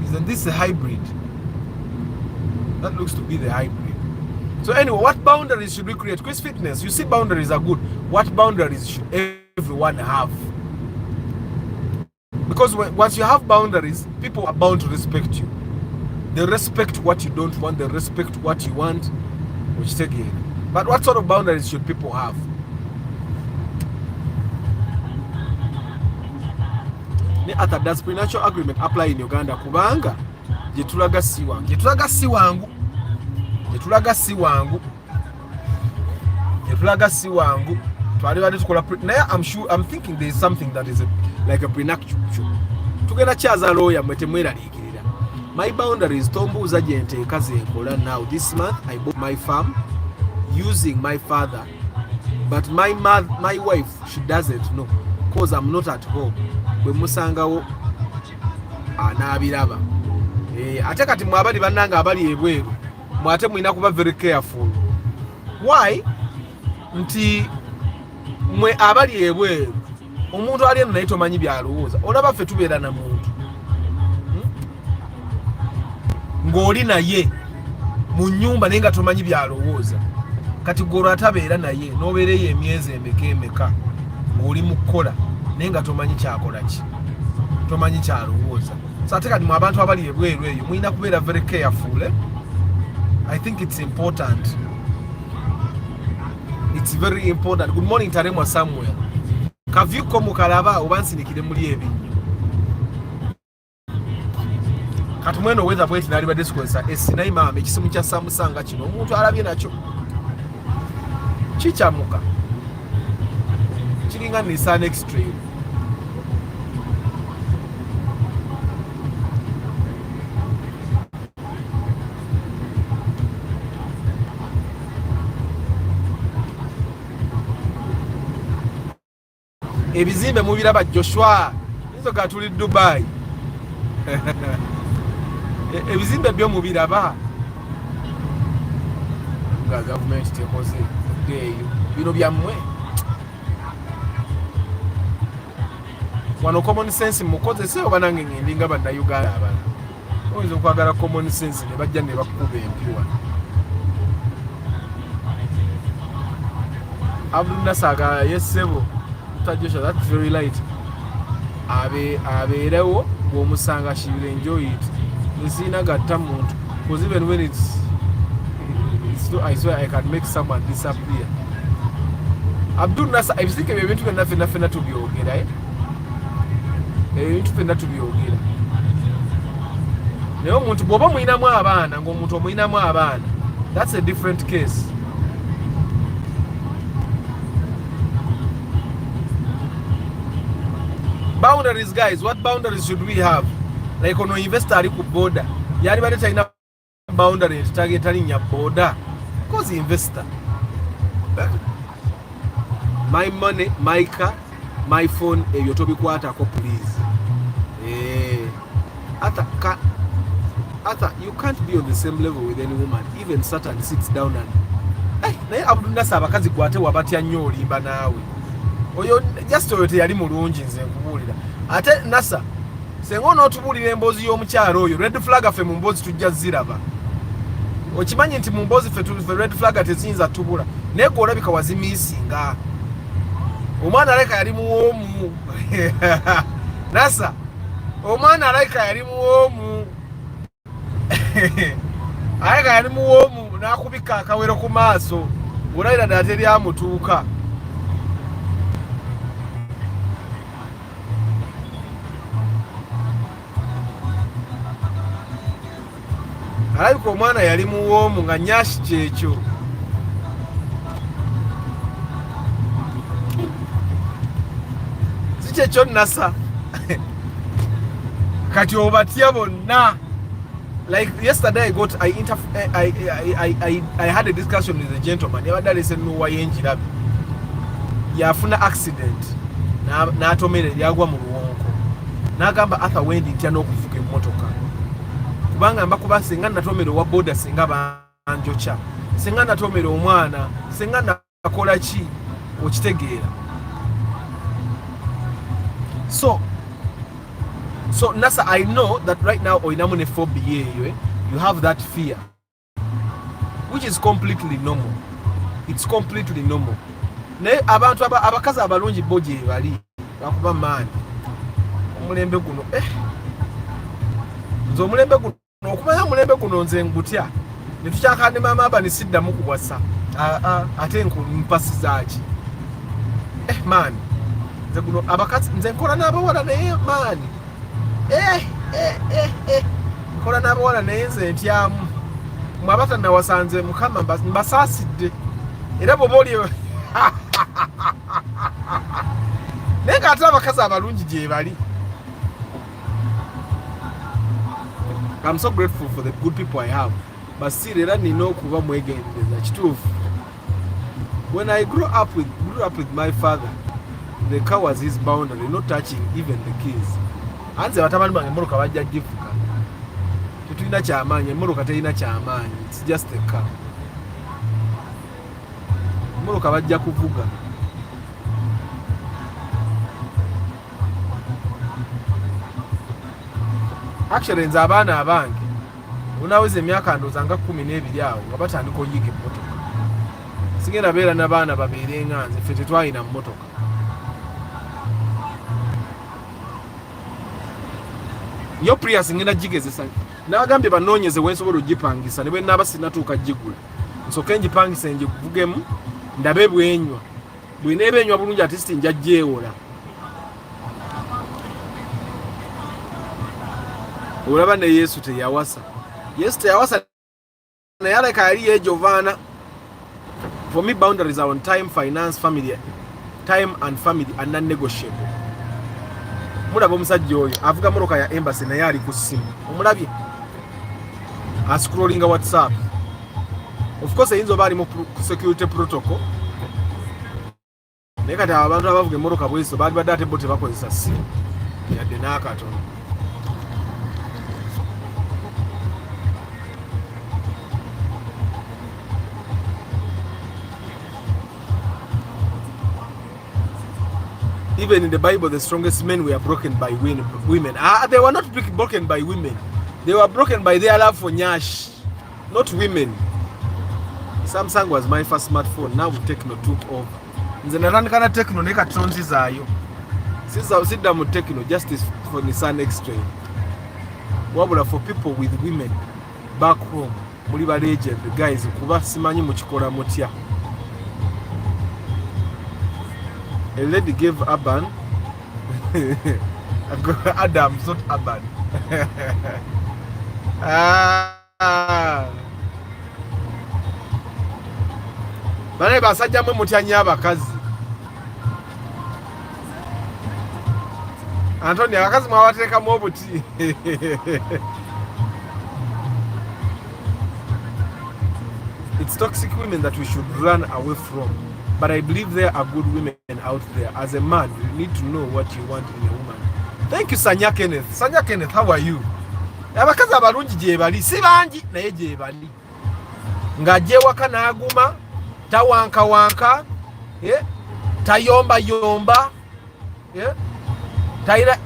Isn't this a hybrid? That looks to be the hybrid. So anyway, what boundaries should we create? Quiz fitness, you see boundaries are good. What boundaries should everyone have? Because once you have boundaries, people are bound to respect you. They respect what you don't want, they respect what you want, which take it. But what sort of boundaries should people have? Does prenuptial agreement apply in Uganda? Kubanga jetulaga si wangu I'm thinking there is something that is like a prenuptial. Tugenda kyaza lawyer mwete mweraliikirira. My boundaries tombuuza gye nteeka zenkola. Now this month I bought my farm using my father, but my wife, she doesn't know because I'm not at home. Bwe musangawo anaabiraba. Ate kati mwabali bannanga abali ebweru mwate mwina kuba very careful. Why? Nti mwe abali ebweru omuntu ali eno naye tomanyi byalowooza. Olaba ffe tubeera na muntu ng'oli naye mu nnyumba naye nga tomanyi byalowooza. Kati golo atabeera naye n'obeereyo emyezi emeka ng'oli mu kukola naye nga tomanyi kyakola ki, tomanyi kyalowooza. So ate kati mu abantu abali ebweru eyo mulina kubeera very careful. I think it's important. It's very important. Good morning Taremwa Samuel. Kavyuko mukalaba oba nsinikire muli ebinnyo. Kati mweno weather bweti nali badde sikozesa esinayi maama ekisimu kya Samusanga kino omuntu alabye nakyo kikyamuka kiringa Nissan Extreme. Ebizimbe mubiraba Joshua nizo gatuli Dubai. Ebizimbe byo mubiraba nga government tekoze bino byammwe wano common sense mukozese oba nange ngende nga banda Uganda abana oyinza okwagala common sense ne bajja ne bakuba empiwa. Abdul Nasaga yesebo Joshua, that's very light. Abeerewo bw'omusanga she will enjoy it. Nsina gatta muntu because even when it's I swear I can make someone disappear. Abdul Nasa ebisike ebintu byonna ffenna tubyogera ebintu ffenna tubyogera naye omuntu bw'oba muyinamu abaana ng'omuntu omuyinamu abaana That's a different case. Boundaries, guys. What boundaries should we have? Like on investor ali ku border. Yali bade talina boundary target alinya border. Because investor. My money, my car, my phone, ebyo tobikwatako please. Arthur, you can't be on the same level with any woman. Even Satan sits down and naye abudunasa abakazi kwate wabatya nnyo olimba naawe. Oyo just oyo teyali mulungi nze nkubuulira. Ate nasa senga onootubuulira emboozi y'omukyalo oyo red flag ffe mu mboozi tujja ziraba. Okimanyi nti mu mboozi ffe red flag teziyinza tubula. Naye gwe olabika wazimiisinga. Omwana aleka yali muwoomu. Nasa omwana aleka yali muwoomu. Aleka yali muwoomu n'akubika akawero ku maaso. Olabira ddala teryamutuuka. Alabika omwana yali muwoomu nga nyashi kyekyo. Si kyekyo nasa. Kati obatya bonna. Like yesterday I had a discussion with a gentleman. Yabadde alese wayenjirabe. Yafuna accident. N'atomera lyagwa mu luwonko. N'agamba Arthur wendi ntya n'okuvuga emmotoka. Kubanga mbakuba singa natomera owa boda singa banjocha. Singa natomera omwana. Singa nakola ki okitegeera. So Nasa, I know that right now oinamune phobia, you have that fear, which is completely normal. It's completely normal. Ne abantu abakazi abalungi boje bali bakuba maani omulembe guno nzo omulembe guno okumanya omulembe guno nze ngutya netukyakande mama abani siddamu kuwasa ate mpasizaaki maani nze guno abakazi nze nkola n'abawala naye maani nkola n'abawala naye nze ntyamu mwabata nawasanze mukama mbasaasidde era bwoba oli naye ng'ate abakazi abalungi gye bali. I'm so grateful for the good people I have, but still era nina okuba mwegendereza kituufu. When I grew up with my father, the car was his boundary, not touching even the keys. Anze batabani bange emmoloka bajja gifuka tetulina kyamaanyi, emmoloka terina kyamaanyi, it's just a car. Emmoloka bajja kuvuga. Actually nze abaana abange unaweza emyaka ndooza nga 12 awo nga batandika oyiga emmotoka. Sigenda beera n'abaana babeere nga nze ffe tetwalina mmotoka. Yo Prius ngenda gigezesa. Nabagambye banoonyeze wensobola ogipangisa ne bwe naaba sinatuuka gigula. Nsooke ngipangise ngivugemu ndabe bwenywa. Bw'eneeba enywa bulungi ate siti nja gyewola. Olaba ne Yesu teyawasa. Yesu teyawasa naye aleka yali yejovaana. For me, boundaries are on time, finance, family. Time and family are non-negotiable. Mulaba omusajja oyo avuga mmotoka ya embassy naye ali ku ssimu. Omulabye ascrollinga WhatsApp. Of course eyinza oba ali mu security protocol. Naye kati abantu abavuga emmotoka bweso baali badde ate bo tebakozesa ssimu yadde n'akatono. Even in the Bible, the strongest men were broken by women. They were not broken by women. They were broken by their love for Nyash, not women. Samsung was my first smartphone. Now Techno took over. Nze natandika na Techno ne katonzi zaayo. Sidda mu Techno justice for Nissan X-Trail. Wabula for people with women back home. Muli ba legend guys kuba simanyi mukikola mutya. A lady gave Aban Adam, not Aban. bale basajja mwe mutyanya abakazi. Antoni abakazi mwabateeka mu obuti. It's toxic women that we should run away from. But I believe there are good women out there. As a man, you need to know what you want in a woman. Thank you, Sanya Kenneth. Sanya Kenneth, how are you? Abakazi abalungi gye bali si bangi naye gye bali. Ng'ajja ewaka n'aguma, tawankawanka, tayombayomba,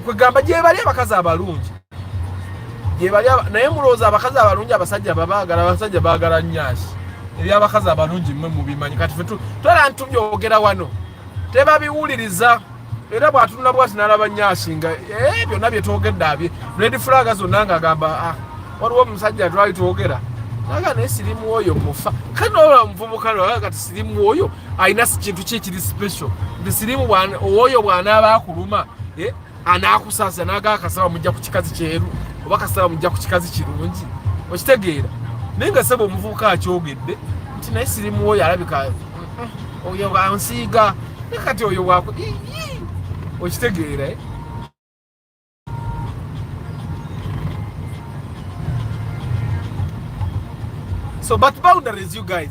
kwegamba gye bali abakazi abalungi. Gye bali naye mulowooza abakazi abalungi abasajja babaagala, abasajja baagala nnyaasi. Ebyabakazi abalungi mmwe mubimanyi kati ffe twala ntubyogera wano tebabiwuliriza era bw'atunula bw'ati n'alaba nnyaasi nga byonna bye twogedde abye red flag zonna ng'agamba waliwo omusajja twali twogera naga naye sirimu oyo mufa kati n'olaba omuvubuka lwaga kati sirimu oyo alina kintu ki ekiri special nti sirimu oyo bw'anaaba akuluma anaakusaasa n'aga akasawa mujja ku kikazi kyeru oba kasawa mujja ku kikazi kirungi okitegeera naye nga sebo omuvubuka akyogedde nti naye sirimu oyo alabika oyo bwansiiga ne kati oyo bwako okitegeera so but boundaries you guys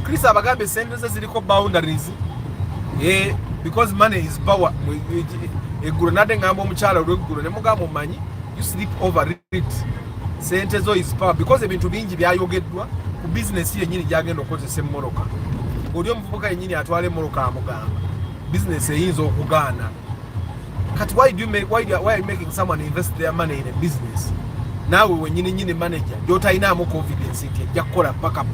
Chris abagambe sente ze ziriko boundaries because money is power eggulu nadde ngamba omukyala olw'eggulu ne mugamba omanyi you sleep over it sente zo is power because ebintu bingi byayogeddwa ku business yennyini gyagenda okukozesa emmoloka oli omuvubuka yennyini atwala emmoloka amugamba business eyinza okugaana kati why are you making someone invest their money in a business naawe wennyini nyini manager gyotalinamu confidence nti ejja kukola paka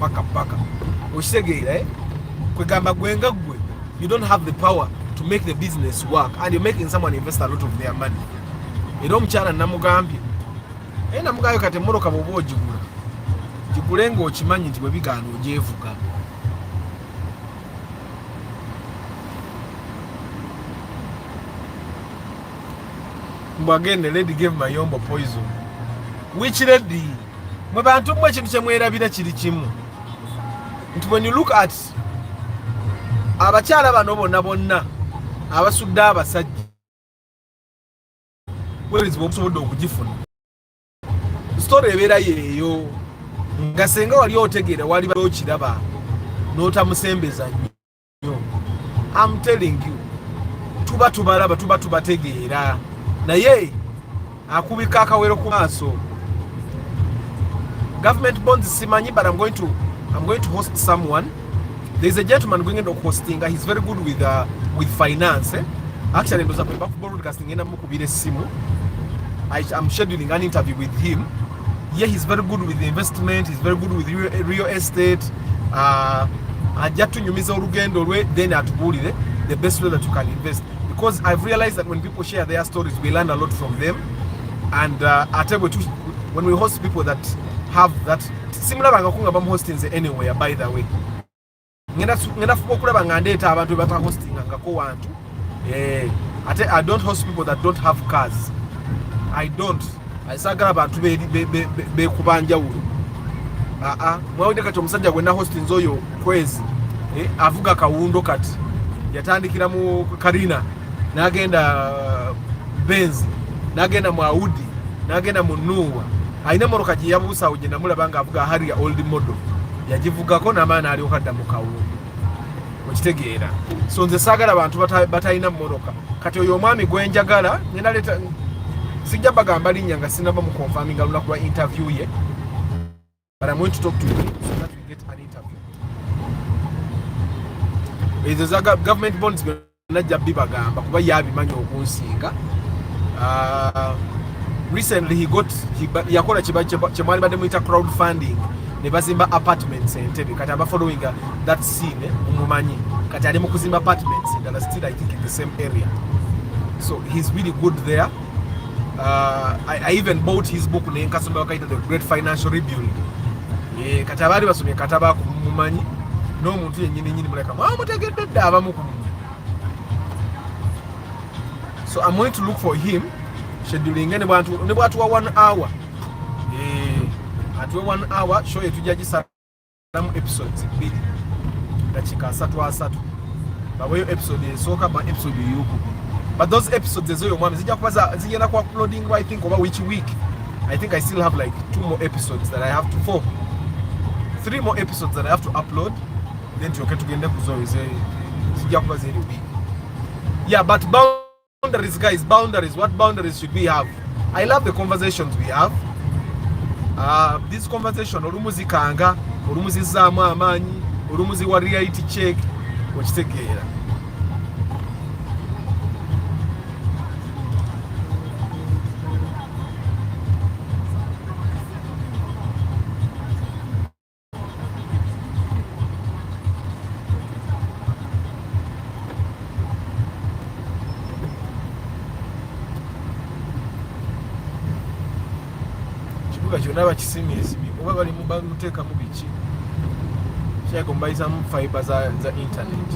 okitegeera kwegamba gwenga gwe you don't have the power to make the business work and you're making someone invest a lot of their money era omukyala namugambye namugayo kati emmoloka bw'oba ogigula gigule ng'okimanyi nti bwe bigaana ogyevuga mbwagende lady gave mayombo poison which lady mwe bantu mmwe ekintu kye mwerabira kiri kimu nti when you look at abakyala bano bonna abasudde abasajja bwebizibu obusobodde okugifuna story ebeera yeeyo nga senga wali otegeera wali okiraba n'otamusembeza nnyo I'm telling you tuba tubalaba tuba tubategeera naye akubika akawero ku maaso government bonds simanyi but I'm going to host someone. There's a gentleman going to hosting. He's very good with finance. Actually, it was a back broadcasting in Mukubire Simu. I'm scheduling an interview with him. Yeah, he's very good with the investment. He's very good with real estate. Then at Bully, the best way that you can invest. Because I've realized that when people share their stories, we learn a lot from them. And when we host people that have that similar bangakungaba hosting anywhere, by the way. Ngenda fuba okulaba nga ndeeta abantu bata hosting ngako wantu. I don't host people that don't have cars. I don't. Aisagala abantu be kubanja wulo. Mwawide kati omusajja gwe na hosting oyo kwezi. Avuga kawundo kati. Yatandikira mu Karina. Nagenda Benz. Nagenda mu Audi. Nagenda mu Nuwa. Aina moroka gye yabuusa uje namulaba nga avuga Harrier old model. Yagivugako n'amaana ali okadda mu kawundo. Okitegeera. So nze saagala abantu batalina mmoroka. Kati oyo omwami gwenjagala ngenda leta sijja bagamba linnya nga sinaba mu confirming lunaku lwa interview ye. But I'm going to talk to him so that we get an interview. Ezo government bonds najja bibagamba kuba yabimanyi okunsinga. Recently yakola kyemwali badde muyita crowdfunding ne bazimba apartments Entebbe kati aba following that scene umumanyi kati ali mu kuzimba apartments and still I think in the same area, so he's really good there. I even bought his book ne nkasomba wakaita The Great Financial Rebuilding. Kati abali basomye kataba ku mumanyi n'omuntu yennyini muleka mutegedde dda abamu ku. So I'm going to look for him. Scheduling ne bwatuwa 1 hour. Atuwe 1 hour show yetu jagisa namu episodes 2. dakiika 3 baweyo episode esooka ba episode ey'okubiri, but those episodes ez'oyo mwami zijja kuba zigenda ku uploading I think over which week. I think I still have like 2 more episodes that I have to 3 more episodes that I have to upload, then tulyoke tugende kuzo zijja kuba ziri week. Yeah, but boundaries guys, boundaries. What boundaries should we have? I love the conversations we have. This conversation olumu zikanga, olumu zizzaamu amaanyi, olumu ziwa reality check, okitegeera. Kibuga kyonna bakisimye esimye oba bali muteekamu biki kyako mbayisamu fiber za internet.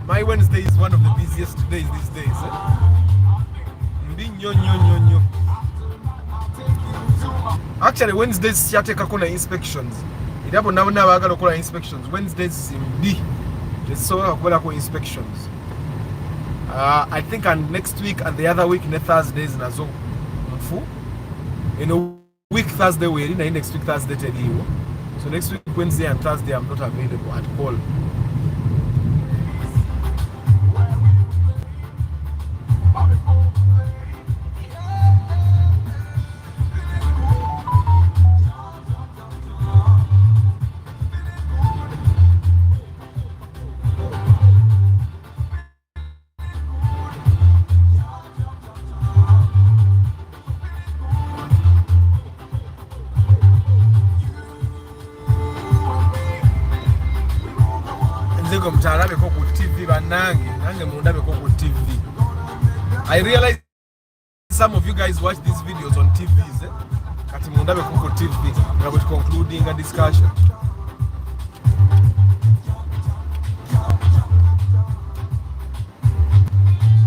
My Wednesday is one of the busiest days these days. Actually, Wednesdays kyateekako na inspections. Era bonna abaagala okukola inspections, Wednesdays mbi tezisobola kukolako inspections. I think on next week and the other week ne Thursdays nazo mfu. In a week Thursday weeri naye next week Thursday teriiwo. So next week Wednesday and Thursday I'm not available at all. Mtalabeko ku TV nange mundabeko ku TV. I realize some of you guys watch these videos on TVs. Kati mundabeko ku TV. We are concluding a discussion.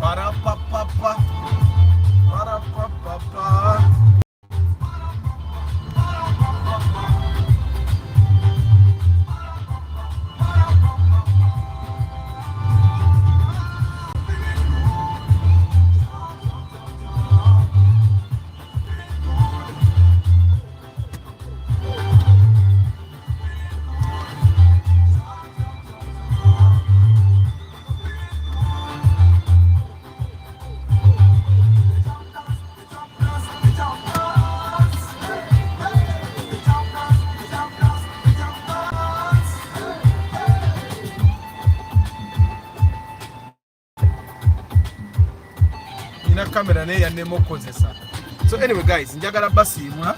Para pa pa pa. Para pa pa pa. Camera naye yannema okukozesa. So anyway guys, njagala basiibula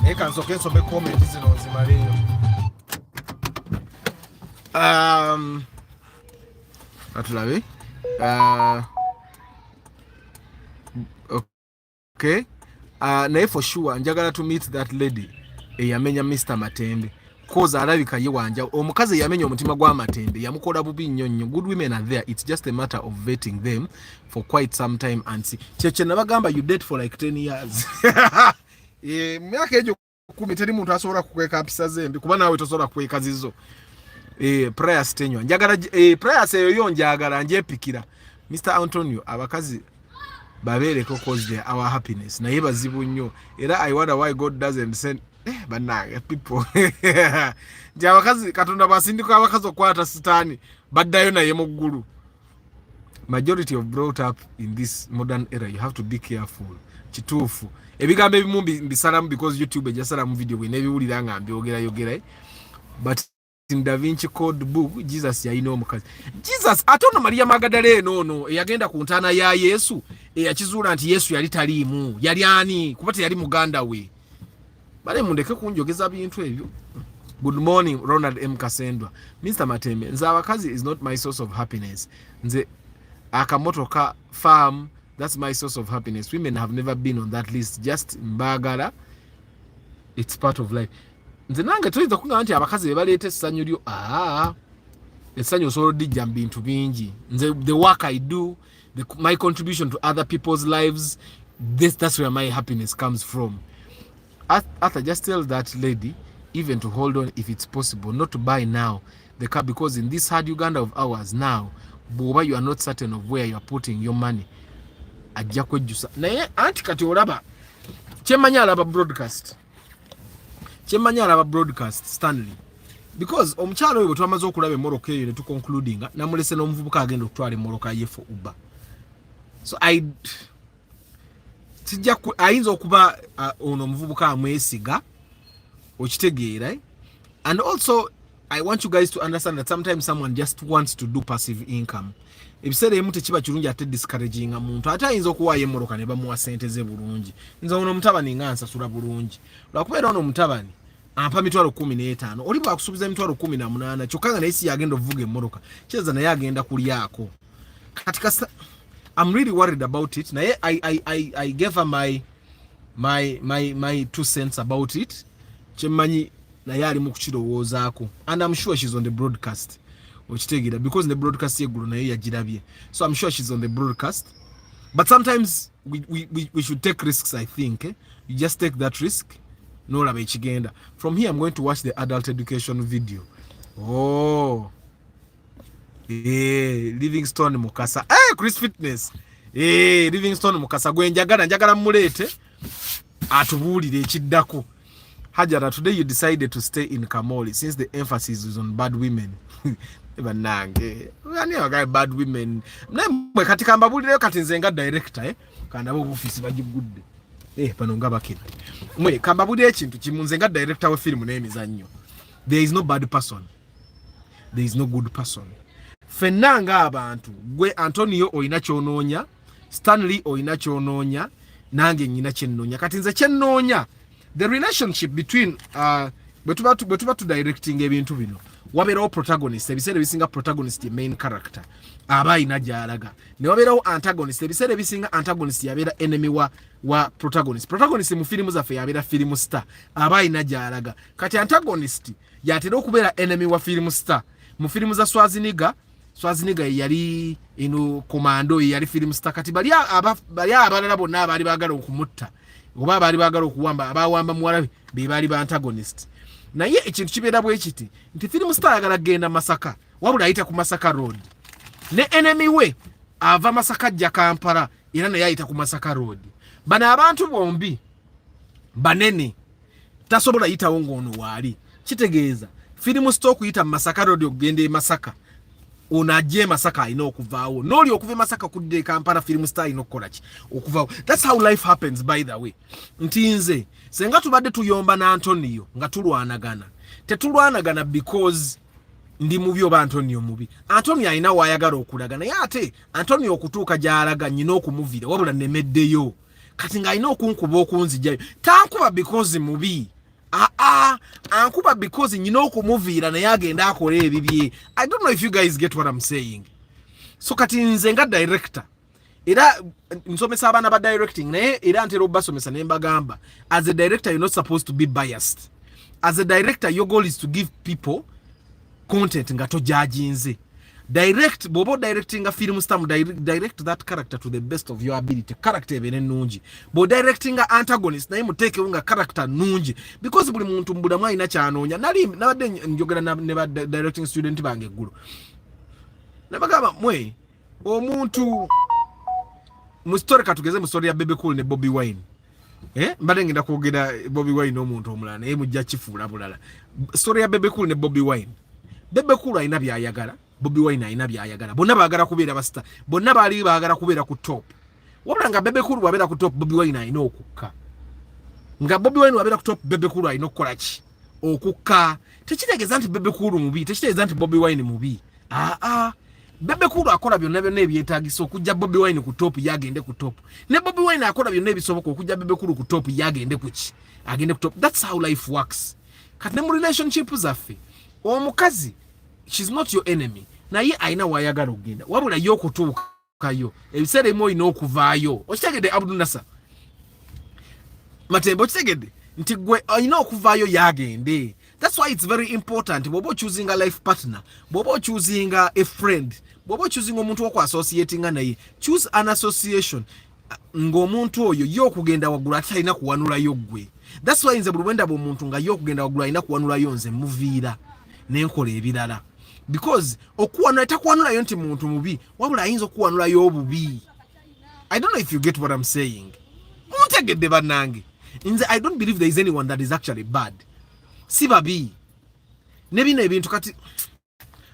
naye kansooke nsome comment zino nzimaleeyo. Atulabe. Okay. Naye for sure njagala to meet that lady eyamenya Mr. Matembe. Cause alabika ye wanja omukazi yamenya omutima gwa Matembe yamukola bubi nnyo. Good women are there, it's just a matter of vetting them for quite some time and see. Cheche nabagamba you date for like 10 years. Myaka ejo 10 teri muntu asobola kukweka apisa zembi kuba nawe tosobola kukweka zizo. Prayers tenywa njagala prayers eyo njagala njepikira Mr. Antonio abakazi babeereko cause they our happiness naye bazibu nnyo era I wonder why God doesn't send banange people nti abakazi katonda basindika abakazi okwata sitaani baddayo naye mu ggulu. Majority of brought up in this modern era, you have to be careful. Kituufu ebigambo ebimu mbisalamu because YouTube ejasalamu video bwe nebiwulira nga mbyogera but in Da Vinci Code book Jesus yalina omukazi. Jesus atono Maria Magdalene no eyagenda ku ntana ya Yesu eyakizuula nti Yesu yali taliimu yali ani kubate yali muganda we. Bale mundeke kunjogeza bintu ebyo. Good morning Ronald M Kasendwa. Mr Matembe nze abakazi is not my source of happiness. Nze akamotoka farm, that's my source of happiness. Women have never been on that list. Just mbagala, it's part of life. Nze nange toyinza kugamba nti abakazi bebaleeta essanyu lyo essanyu osobola odijja mu bintu bingi. Nze the work I do, my contribution to other people's lives, that's where my happiness comes from. Arthur, just tell that lady even to hold on if it's possible, not to buy now the car, because in this hard Uganda of ours now, boba you are not certain of where you are putting your money. Ajja kwejjusa naye anti kati olaba kyemanya alaba broadcast Stanley, because omukyalo oyo twamaze okulaba emmoroka eyo ne tu concluding namulese n'omuvubuka agenda okutwala emmoroka ye for Uber. So ayinza okuba ono omuvubuka amwesiga okitegeera. And also I want you guys to understand that sometimes someone just wants to do passive income. Ebiseera ebimu tekiba kirungi ate discouraging muntu ate ayinza okuwaayo emmoroka ne bamuwa ssente ze bulungi. Nze ono omutabani nga nsasula bulungi lwakubeera ono omutabani ampa mitwalo 15 oli bwakusuubiza mitwalo 18 kyokka nga naye si yagenda okuvuga emmoroka kyeza naye agenda kulyako katika. I'm really worried about it. Naye I gave her my 2 cents about it. Kyemmanyi naye ali mu kukirowoozaako, and I'm sure she's on the broadcast okitegeera, because the broadcast yeggulu naye yagirabye. So I'm sure she's on the broadcast, but sometimes we should take risks. I think you just take that risk nolaba ekigenda. From here I'm going to watch the adult education video. Livingstone Mukasa, Chris Fitness, Livingstone Mukasa gwe njagala mulete atubuulire ekiddako. Hajara, today you decided to stay in Kamoli since the emphasis is on bad women. Banange ani agai bad women nemwe kati kambabulire kati nzenga director kanda bo office bagigudde pano ngabakina mwe kambabulire ekintu kimunzenga director wa film n'emizannyo. There is no bad person, there is no good person. Fenanga abantu gwe Antonio oyina kyonoonya, Stanley oyina kyonoonya, nange nyina kyennoonya. Kati nze kyennoonya the relationship between bwetuba tu directing ebintu bino wabeerawo protagonist, ebiseera ebisinga protagonist ye main character aba ayina gy'alaga, ne wabeerawo antagonist, ebiseera ebisinga antagonist yabeera enemy wa protagonist. Protagonist mu firimu zaffe yabeera film star aba ayina gy'alaga. Kati antagonist yatera okubeera enemy wa film star. Mu firimu za Swaziniga yali komando yali film star. Kati bali abalala bonna abali baagala okumutta oba abali baagala okuwamba abawamba muwalabi be bali ba antagonist. Naye ekintu kibeera bwe kiti nti film star ayagala genda Masaka wabula ayita ku Masaka road, ne enemy we ava Masaka ajja Kampala era naye ayita ku Masaka road. Bano abantu bombi banene tasobola yitawo ng'ono waali. Kitegeeza film star okuyita Masaka road okugenda e Masaka onaje Masaka alina okuvaawo, noli okuva Masaka kudde Kampala film star alina okukola ki okuvaawo. That's how life happens by the way. Nti nze senga tubadde tuyomba na Antonio nga tulwanagana, tetulwanagana because ndi mubi oba Antonio mubi. Antonio alina waayagala okulaga naye ate Antonio okutuuka gy'alaga nyina okumuvira wabula nemeddeyo. Kati nga alina okunkuba okunzijayo tankuba because mubi, ankuba because nyina okumuviira naye agenda akola ebibye. I don't know if you guys get what I'm saying. So kati nze nga director era nsomesa abaana ba directing naye era ntera obasomesa ne mbagamba, as a director you're not supposed to be biased. As a director your goal is to give people content nga tojajinze. Direct bobo directing a film star, direct that character to the best of your ability. Character ebene nungi. Bo directing a antagonist naye muteke unga character nungi, because buli muntu mbuda mwa ina kyanonya. Nali nabadde njogera ne directing student bange gulu nabagamba mwe omuntu mu story katugeze mu story ya Bebe Cool ne Bobby Wine. Mbadde ngenda kwogera Bobby Wine omuntu omulala naye mujja kifuula bulala. Story ya Bebe Cool ne Bobby Wine. Bebe Cool ayina byayagala, Bobby Wine ayina byayagala. Bonna baagala kubeera basta, bonna baali baagala kubeera ku top. Wabula nga Bebe Cool wabeera ku top, Bobby Wine ayina okukka. Nga Bobby Wine wabeera ku top, Bebe Cool ayina okukola ki okukka tekitegeeza nti Bebe Cool mubi, tekitegeeza nti Bobi Wine mubi. Bebe Cool akola byonna ebyetaagisa okujja Bobi Wine ku top yagende ku top. Ne Bobi Wine akola byonna ebisoboka okujja Bebe Cool ku top yagende ku ki. Agende ku top. That's how life works. Kati ne mu relationship zaffe omukazi, she's not your enemy. Naye aina wayagala ogenda. Wabula yo okutuukayo. Ebiseera ebimu olina okuvaayo. Okitegedde Abdul Nasser? Matembo okitegedde? Nti gwe olina okuvaayo yagende. That's why it's very important. Bobo choosing a life partner, Bobo choosing a friend, Bobo choosing omuntu wako associating naye. Choose an association. Ng'omuntu oyo yo kugenda wagula atalina kuwanula yo gwe. That's why nze bulwenda bo muntu nga yo kugenda wagula alina kuwanula yo nze muviira n'enkola ebirala. Because okuwanula takuwanula yo nti muntu mubi, wabula ayinza okuwanula yo obubi. I don't know if you get what I'm saying. Muntegedde bannange. Nze I don't believe there is anyone that is actually bad. Si babi nebino ebintu kati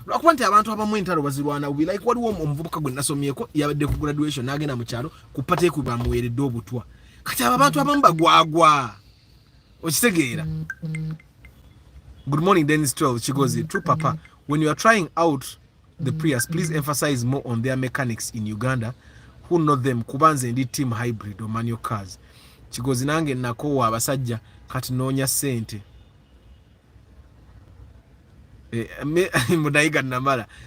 lwakuba nti abantu abamu entalo bazirwana ubi like waliwo omuvubuka gwe nasomyeko yabadde ku graduation n'agenda mu kyalo ku pate ku bamuweredde obutwa kati abantu abamu bagwagwa okitegeera. Good morning Dennis 12. She goes, true papa, when you are trying out the Prius, please emphasize more on their mechanics in Uganda who know them kubanze ndi team hybrid or manual cars. She goes, nange nakowa abasajja kati noonya sente.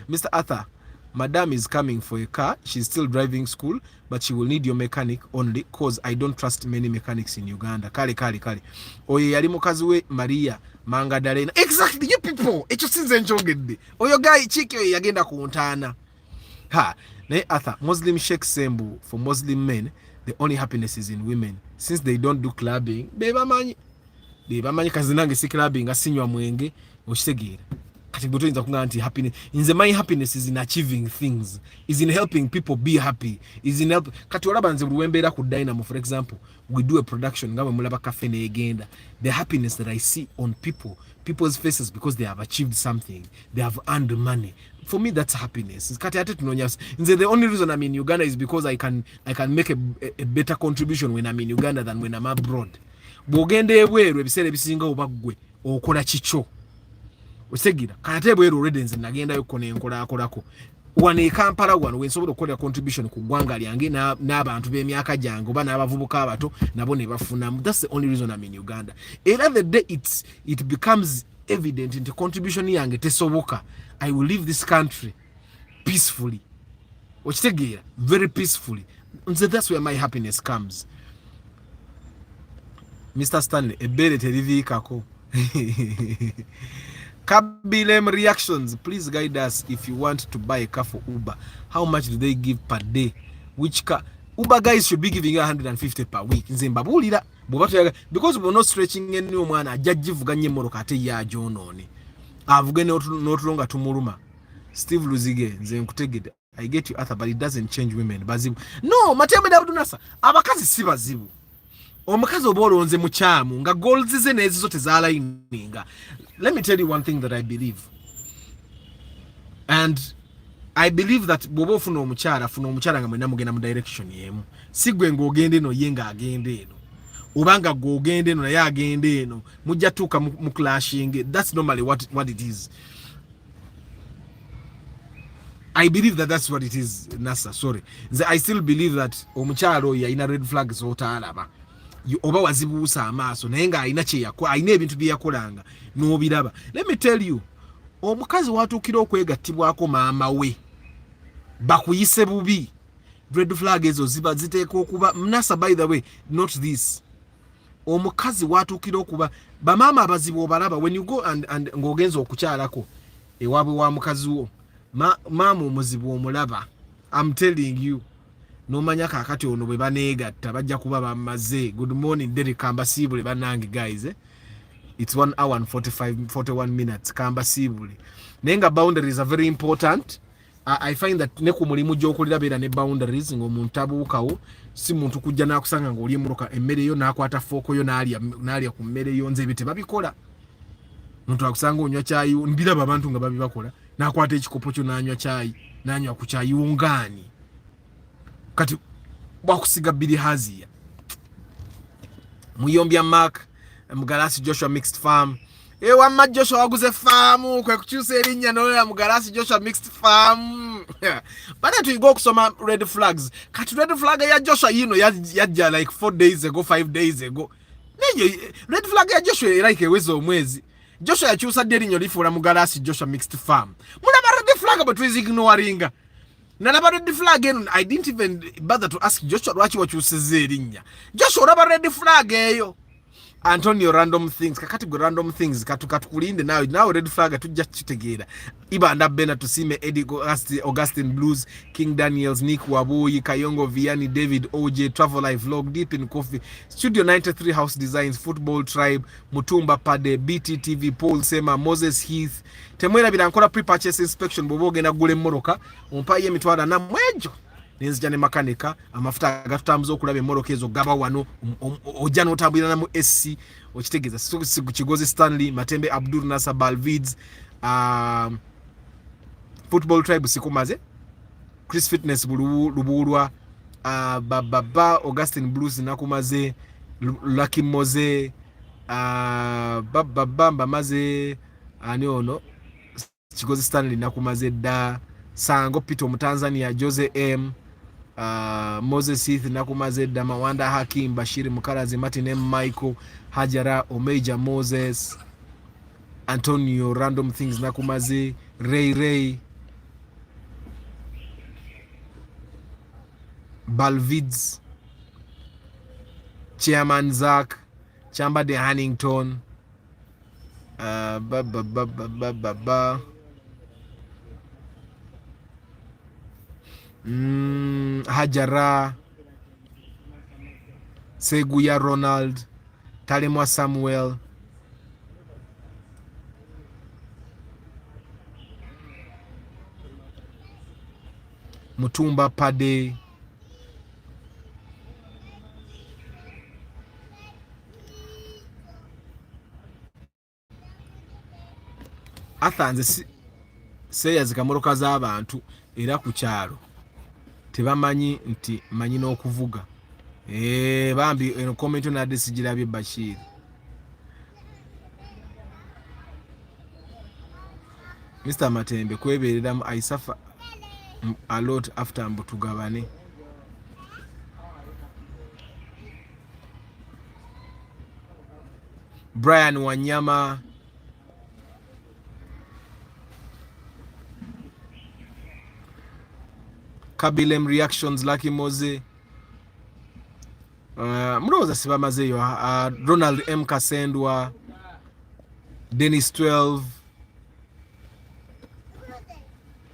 Mr. Arthur, Madam is coming for a car. She's still driving school, but she will need your mechanic only cause I don't trust many mechanics in Uganda. Kale. Oye yali mukazi we Maria Mangadalena. Exactly, you people. Echo sinze njogedde. Oyo guy chiki oyo yagenda kuntana. Ne Arthur, Muslim Sheikh Sembu, for Muslim men, the only happiness is in women. Since they don't do clubbing, beba manyi kazinange si clubbing asinywa mwenge okitegeera. Kati buto inza kunga anti happiness. My happiness is in achieving things, is in helping people be happy, is in help. Kati olaba nze buluwembeera ku Dynamo, for example, we do a production nga mulaba cafe ne egenda. The happiness that I see on people's faces because they have achieved something, they have earned money. For me, that's happiness. Kati ate tunonya nze the only reason I'm in Uganda is because I can make a better contribution when I'm in Uganda than when I'm abroad. Bwogenda ebweru ebiseera ebisinga obagwe okola kicho. Osegira kanate bweru already nze nagenda yoko nenkola akolako wane Kampala wano wensobola okukola contribution ku ggwanga lyange n'abantu b'emyaka gyange oba n'abavubuka abato nabo ne bafuna. That's the only reason I'm in Uganda. Era the day it becomes evident into contribution yange tesoboka, I will leave this country peacefully. Okitegeera, very peacefully. So that's where my happiness comes. Mr. Stanley, ebere terivikako. Kabilem reactions, please guide us if you want to buy a car for Uber. How much do they give per day? Which car? Uber guys should be giving you 150 per week. Nzembabulira because we're not stretching any omwana ajajivuganye moroka ate ya jonone. Avugane notulonga tumuluma. Steve Luzige nze nkutegede. I get you Arthur, but it doesn't change women. Bazibu. No, Matembe Abdul Nasser. Abakazi si bazibu. Omukazi obolonze mu kyamu nga goals ze nezi zote zalayininga. Let me tell you one thing that I believe. And I believe that bobo funa omukyala nga mwena mugenda mu direction yemu. Sigwe ng'ogende no yenga agende eno. Obanga g'ogende no naye agende eno. Mujja tuuka mu clashing. That's normally what it is. I believe that that's what it is, Nasa. Sorry. I still believe that omukyala oyo alina red flags otaalaba. Oba wazibuusa amaaso naye nga alina kye yakola, alina ebintu bye yakolanga n'obiraba. Let me tell you, omukazi watuukira okwegattibwako maama we bakuyise bubi, red flag ezo ziba ziteeka okuba Nasa. By the way, not this. Omukazi watuukira okuba bamaama abazibu obalaba when you go and ng'ogenza okukyalako ewaabwe wa mukazi wo, maama omuzibu omulaba. I'm telling you. Nomanya kakati ono bwe baneegatta bajja kuba bamaze. Good morning Derek Kambasibule banange guys. It's 1 hour and 41 minutes Kambasibule. Nenga boundaries are very important. I find that ne ku mulimu gy'okolera beera ne boundaries ng'omuntu abuukawo si muntu kujja n'akusanga ng'oli emuloka emmere yo n'akwata fooko yo n'alya ku mmere yo. Nze ebyo tebabikola. Muntu akusanga onywa caayi, mbiraba abantu nga babibakola, n'akwata ekikopo kyo n'anywa caayi, n'anywa ku caayi wungaani. Kati bakusiga Billy Hazia Muyombya Mark Mugalasi Joshua Mixed Farm wamma Joshua waguze farm kwe kukyusa erinnya n'olera mu garasi Joshua mixed farm. Bana tuyiga okusoma red flags. Kati red flag ya Joshua yino yajja like 4 days ago 5 days ago. Neje red flag ya Joshua like ewezo omwezi. Joshua yakyusa erinnya lifuula mu garasi Joshua mixed farm. Mulaba red flag but we ignoring. Nalaba red flag eno I didn't even bother to ask Joshua lwaki wakyusiza erinnya. Joshua olaba red flag eyo. Antonio random things kakati go random things katukulinde nawe red flag tujja kitegeera Ibanda Bena tusime Eddie Augustine Blues King Daniels Nick Wabuyi Kayongo Vianney David OJ Travel Life Vlog Deep in Coffee Studio 93 House Designs Football Tribe Mutumba Pade BTTV Paul Sema Moses Heath temwera birankola pre-purchase inspection boboge na gule mmoroka ompaye mitwala na mwejo nenzija ne makanika amafuta agatutambuza okulaba emmoroka ezo gaba wano ojja n'otambulira na mu SC okitegeeza Kigozi Stanley Matembe Abdul Nasser Balvids Football Tribe Sikumaze Chris Fitness Lubuulwa Baba Augustine Blues Nakumaze Lucky Moze Baba Maze ani ono Kigozi Stanley Nakumaze da Sango Pito mu Tanzania Jose M Moses Heath Nakumaze da Mawanda Hakim Bashiri Mukarazi Martin M Michael Hajara Omeja Moses Antonio Random Things Nakumaze Ray Balvids Chairman Zach Chamba de Hannington Hajara Seguya Ronald Talemwa Samuel Mutumba Pade Athanze seya zikamoroka z'abantu era ku kyalo tebamanyi nti manyi n'okuvuga bambi eno comment na desigirabye Bashir Mr. Matembe kweberera I suffer a lot after mbutugabane Brian Wanyama Kabilem Reactions Lucky Moze Mroza Sibamazeyo Ronald M Kasendwa Dennis 12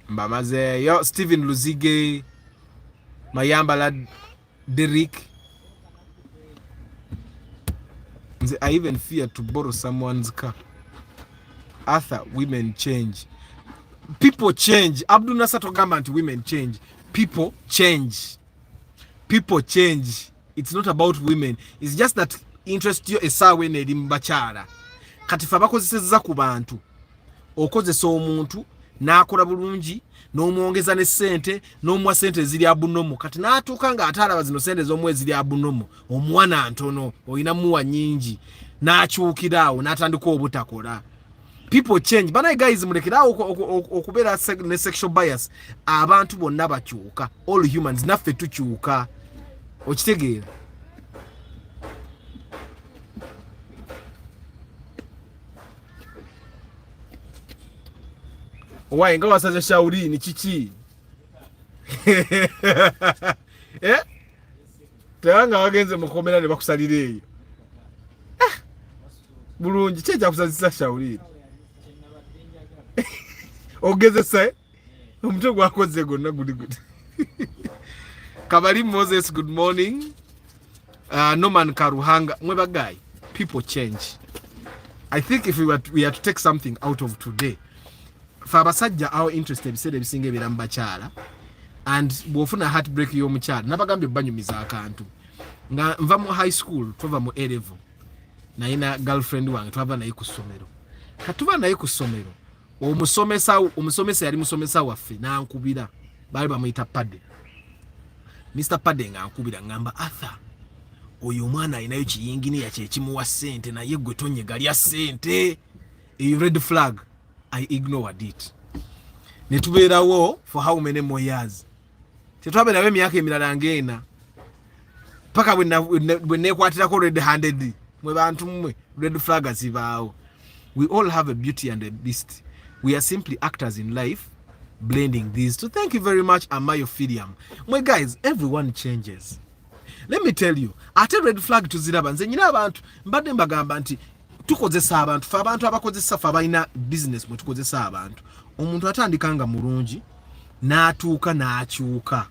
Mbamazeyo Steven Luzige Mayamba Lad Derek I even fear to borrow someone's car. Arthur, women change. People change. Abdul Nasser Government, women change. People change. People change. It's not about women. It's just that interest you esawe nedi mbachara. Katifa bakozeseza ku bantu. Okozesa omuntu nakola bulungi n'omwongeza ne sente n'omwa sente ziri abunomo kati n'atuuka nga ataalaba zino sente z'omwezi ziri abunomo omwana ntono oyina muwa nyingi n'akyukiraawo n'atandika obutakola. People change. Bana guys mulekerawo okubeera ne sexual bias. Abantu bonna bakyuka. All humans naffe tukyuka. Okitegeera? Owaye nga wasaza shauri ni chichi. Tanga wagenze mukomera ne bakusalireyo. Bulungi kyeja kusazisa shauri. Ogeze sai omuntu gwakoze gonna good. Kabali Moses, good morning. Norman Karuhanga, mweba guy. People change. I think if we are to take something out of today, Fabasajja our interested said ebisinge biramba chala and bwofuna heartbreak yo muchala nabagambye banyumiza akantu nga nva mu high school tova mu A level na ina girlfriend wange twava naye ku ssomero katuva naye ku ssomero omusomesa yali musomesa waffe nankubira bali bamuyita Pade. Mr. Pade ngankubira ngamba Arthur oyo mwana ayinayo kiyingini yakye kimuwa sente naye gwe tonye gali ya sente a red flag, I ignored it. Netubeerawo for how many more years? Tetwabeerawo emyaka emirala ng'ena paka bwe neekwatirako red handed mwe bantu mmwe red flag zibaawo. We all have a beauty and a beast. We are simply actors in life blending these. So thank you very much, Amayophilium. My guys, everyone changes. Let me tell you, ate red flag tuziraba nze nyina abantu mbadde mbagamba nti tukozesa abantu fa abantu abakozesa fa balina business mwe tukozesa abantu. Omuntu atandikanga mulungi n'atuuka n'akyuka.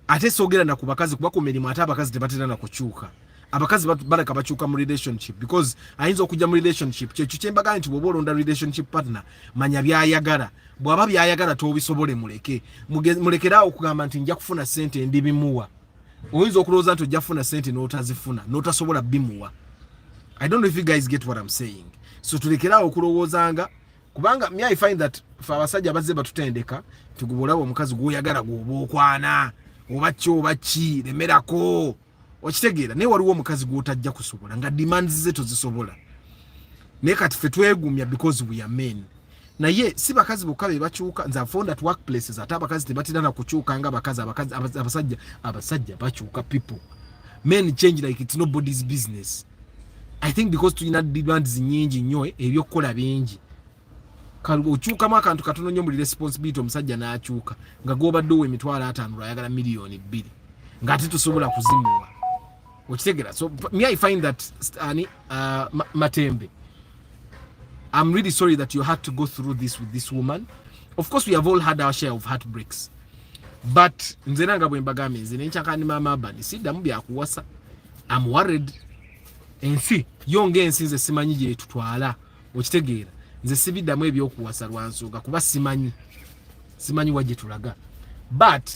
Ate sogera na kubakazi kuba ku mirimu ate abakazi tebatera na kukyuka. Abakazi baleka bakyuka mu relationship because ayinza okujja mu relationship kye kyembaga nti bwoba olonda relationship partner manya byayagala. Bwaba byayagala tobisobole muleke. Mulekerawo okugamba nti nja kufuna sente ndi bimuwa. Oyinza okulowooza nti ojja kufuna sente n'otazifuna n'otasobola bimuwa. I don't know if you guys get what I'm saying. So tulekerawo okulowoozanga kubanga me I find that fa abasajja bazze batutendeka tugubulawo omukazi gwoyagala gw'obokwana oba kyo oba ki lemerako okitegeera naye waliwo omukazi gw'otajja kusobola nga demands ze tozisobola naye kati ffe twegumya because we are men. Naye si bakazi bokka be bakyuka. Nze found at workplaces ate abakazi tebatera na kukyuka nga abasajja bakyuka. People, men change like it's nobody's business. I think because tulina demands nyingi nnyo ebyokukola bingi okyukamu akantu katono nnyo muri responsibility omusajja n'akyuka nga gw'obadde owa emitwalo 5 lwayagala miliyoni 2 ng'ate tusobola kuzimuwa okitegeera. So me I find that Matembe, I'm really sorry that you had to go through this with this woman. Of course we have all had our share of heartbreaks, but nze nanga bwe mbagambe nze nenkyakani mama abani siddamu byakuwasa. I'm worried. Ensi yonge ensi nze simanyi gye tutwala okitegeera. Nze sibiddamu ebyokuwasa lwansonga kuba simanyi wajje tulaga, but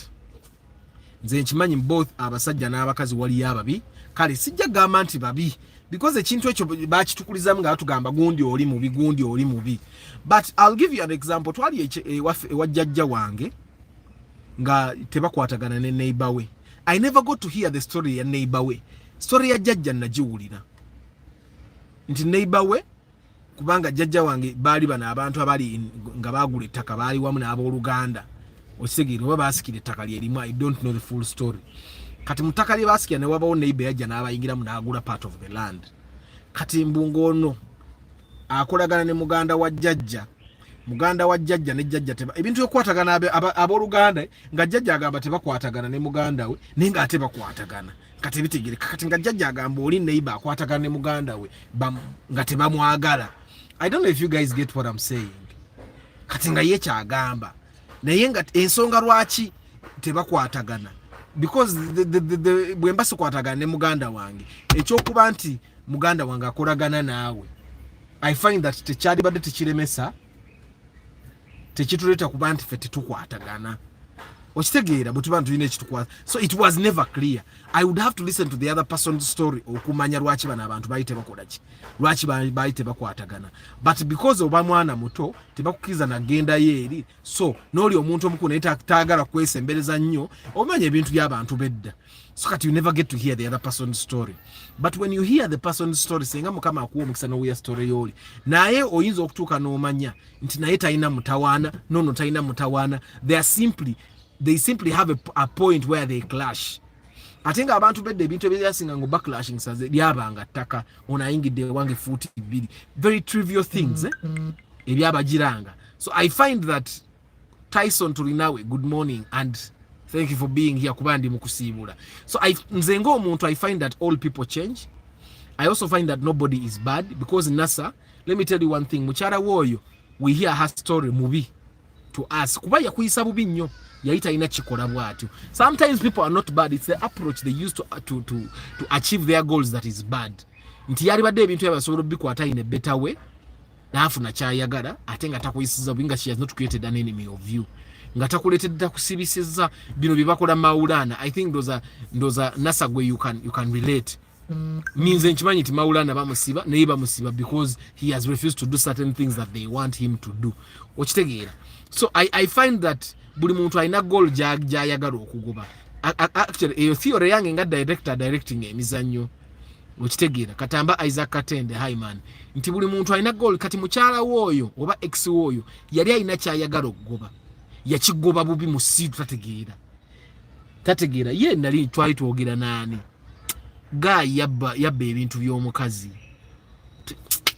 nze nkimanyi both abasajja n'abakazi waliyo ababi. Kale sijja gamba nti babi because ekintu ekyo bakitukulizamu nga batugamba gundi oli mubi. But I'll give you an example. Twali ewajjajja wange nga tebakwatagana ne neighbor we. I never got to hear the story ya neighbor we. Story ya jjajja nagiwulira nti neighbor we kubanga jjajja wange baali bana abantu abali nga bagula ettaka baali wamu n'abooluganda okitegere oba baasikira ettaka lyerimu. I don't know the full story. Kati mutaka lye baasikira ne wabawo neighbor yajja n'abayingiramu n'agula part of the land. Kati mbungo ono akolagana ne muganda wa jjajja ne jjajja ebintu byokwatagana abooluganda nga jjajja agamba tebakwatagana ne muganda we naye nga ate bakwatagana. Kati bitegereka kati nga jjajja agamba oli neighbor akwatagana ne muganda we nga tebamwagala. I don't know if you guys get what I'm saying. Kati nga ye kyagamba naye nga ensonga lwaki tebakwatagana because bwe mbasi kwatagana ne muganda wange ekyokuba nti muganda wange akolagana naawe. I find that tekyali badde tekiremesa tekituleeta kuba nti ffe tetukwatagana okitegeera bwe tuba ntulina ekitukwata. So it was never clear. I would have to listen to the other person's story okumanya lwaki bano abantu baali tebakola ki lwaki baali tebakwatagana. But because oba mwana muto tebakukiriza nagenda yeeri so n'oli omuntu omukulu naye taagala kwesembereza nnyo omanya ebintu by'abantu bedda. So kati you never get to hear the other person's story. But when you hear the person's story senga mukama akuwa omukisa n'owulira story y'oli naye oyinza okutuuka n'omanya nti naye talina mutawaana nono talina mutawaana. They simply have a point where they clash. Ate nga abantu bedde ebintu ebyasinga ngo backlashing saze lyabanga ttaka onayingidde wange fuuti 2. Very trivial things ebyabagiranga. So I find that Tyson Tulinawe, good morning and thank you for being here kuba ndi mukusiibula. So nze ng'omuntu I find that all people change. I also find that nobody is bad because NASA, let me tell you one thing, mukyala w'oyo we hear her story mubi to us kuba yakuyisa bubi nnyo yayita ina kikola bwatyo. Sometimes people are not bad, it's the approach they use to achieve their goals that is bad. Nti yali badde ebintu yabasobola bikwata in a better way naafuna kyayagala ate nga takuyisiza bubi nga she has not created an enemy of you nga takuleetedde takusibisiza bino bye bakola Maulana. I think those are nasagwe you can relate. Means nkimanyi nti Maulana bamusiba naye bamusiba because he has refused to do certain things that they want him to do okitegeera. So I find that buli muntu alina goal gyayagala okugoba. Actually eyo theory yange nga directing emizannyo okitegeera katamba Isaac Katende Highman nti buli muntu alina goal kati mukyala woyo oba ex woyo yali alina kyayagala okugoba yakigoba bubi musiru tategeera ye nali twali twogera nani guy yabba ebintu by'omukazi.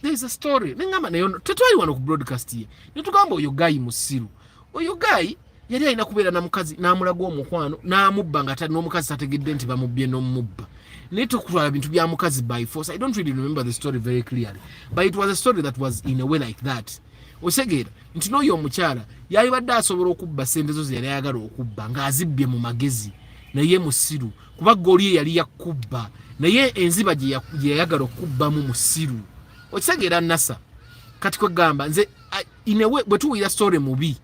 There's a story nengamba nayo tetwali wano ku broadcast ye netugamba oyo guy musiru oyo guy yali alina kubeera na mukazi n'amulaga omukwano n'amubba nga tali n'omukazi tategedde nti bamubbye n'omubba netokutwala bintu bya mukazi by force. I don't really remember the story very clearly, but it was a story that was in a way like that. Osegeera nti n'oyo omukyala yali badde asobola okubba sente zo yali ayagala okubba ng'azibbye mu magezi naye musiru kuba goli yali yakubba naye enziba gye yayagala okubbamu musiru. Okisegeera nasa kati kwegamba nze in a way bwe tuwulira story mubi,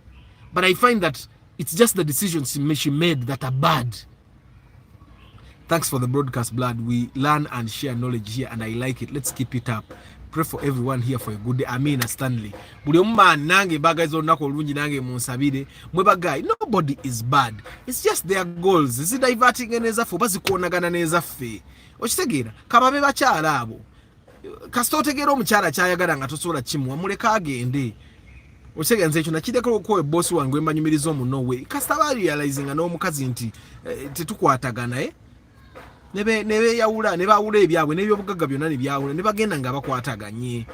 but I find that it's just the decisions she made that are bad. Thanks for the broadcast, blood. We learn and share knowledge here and I like it. Let's keep it up. Pray for everyone here for a good day. Amina Stanley. Buli omman nange baga izo nako olungi nange munsabire mwe bagay. Nobody is bad. It's just their goals. Is diverting enezaffe bazikuonagana nezaffe. Okitegeera kababe bakyala abo. Kasita otegeera omukyala kyayagala nga tosobola kimuwa muleka agende. Okitegeera nze ekyo nakideko ko boss wange embanyumiriza omunowe. Kasita bali realizing nga n'omukazi nti tetukwatagana nebe yawula ne bawula ebyabwe n'ebyobugagga byonna ne byawula ne bagenda nga bakwataganye.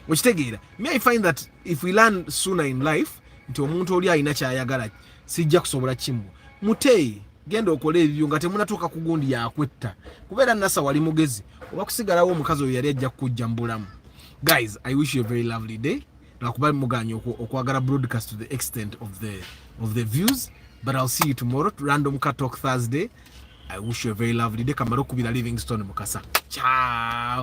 Okitegeera me I find that if we learn sooner in life nti omuntu oli alina kyayagala sijja kusobola kimu muteye genda okole ebyo nga temunatuuka ku gundi yakwetta kubeera nasa wali mugezi oba kusigalawo omukazi oyo yali ajja kujja mbulamu. Guys, I wish you a very lovely day. Nakuba muganya okwagala broadcast to the extent of the views, but I'll see you tomorrow to Random Car Talk Thursday. I wish you a very lovely day. Kamaro kubira Livingstone Mukasa. Ciao.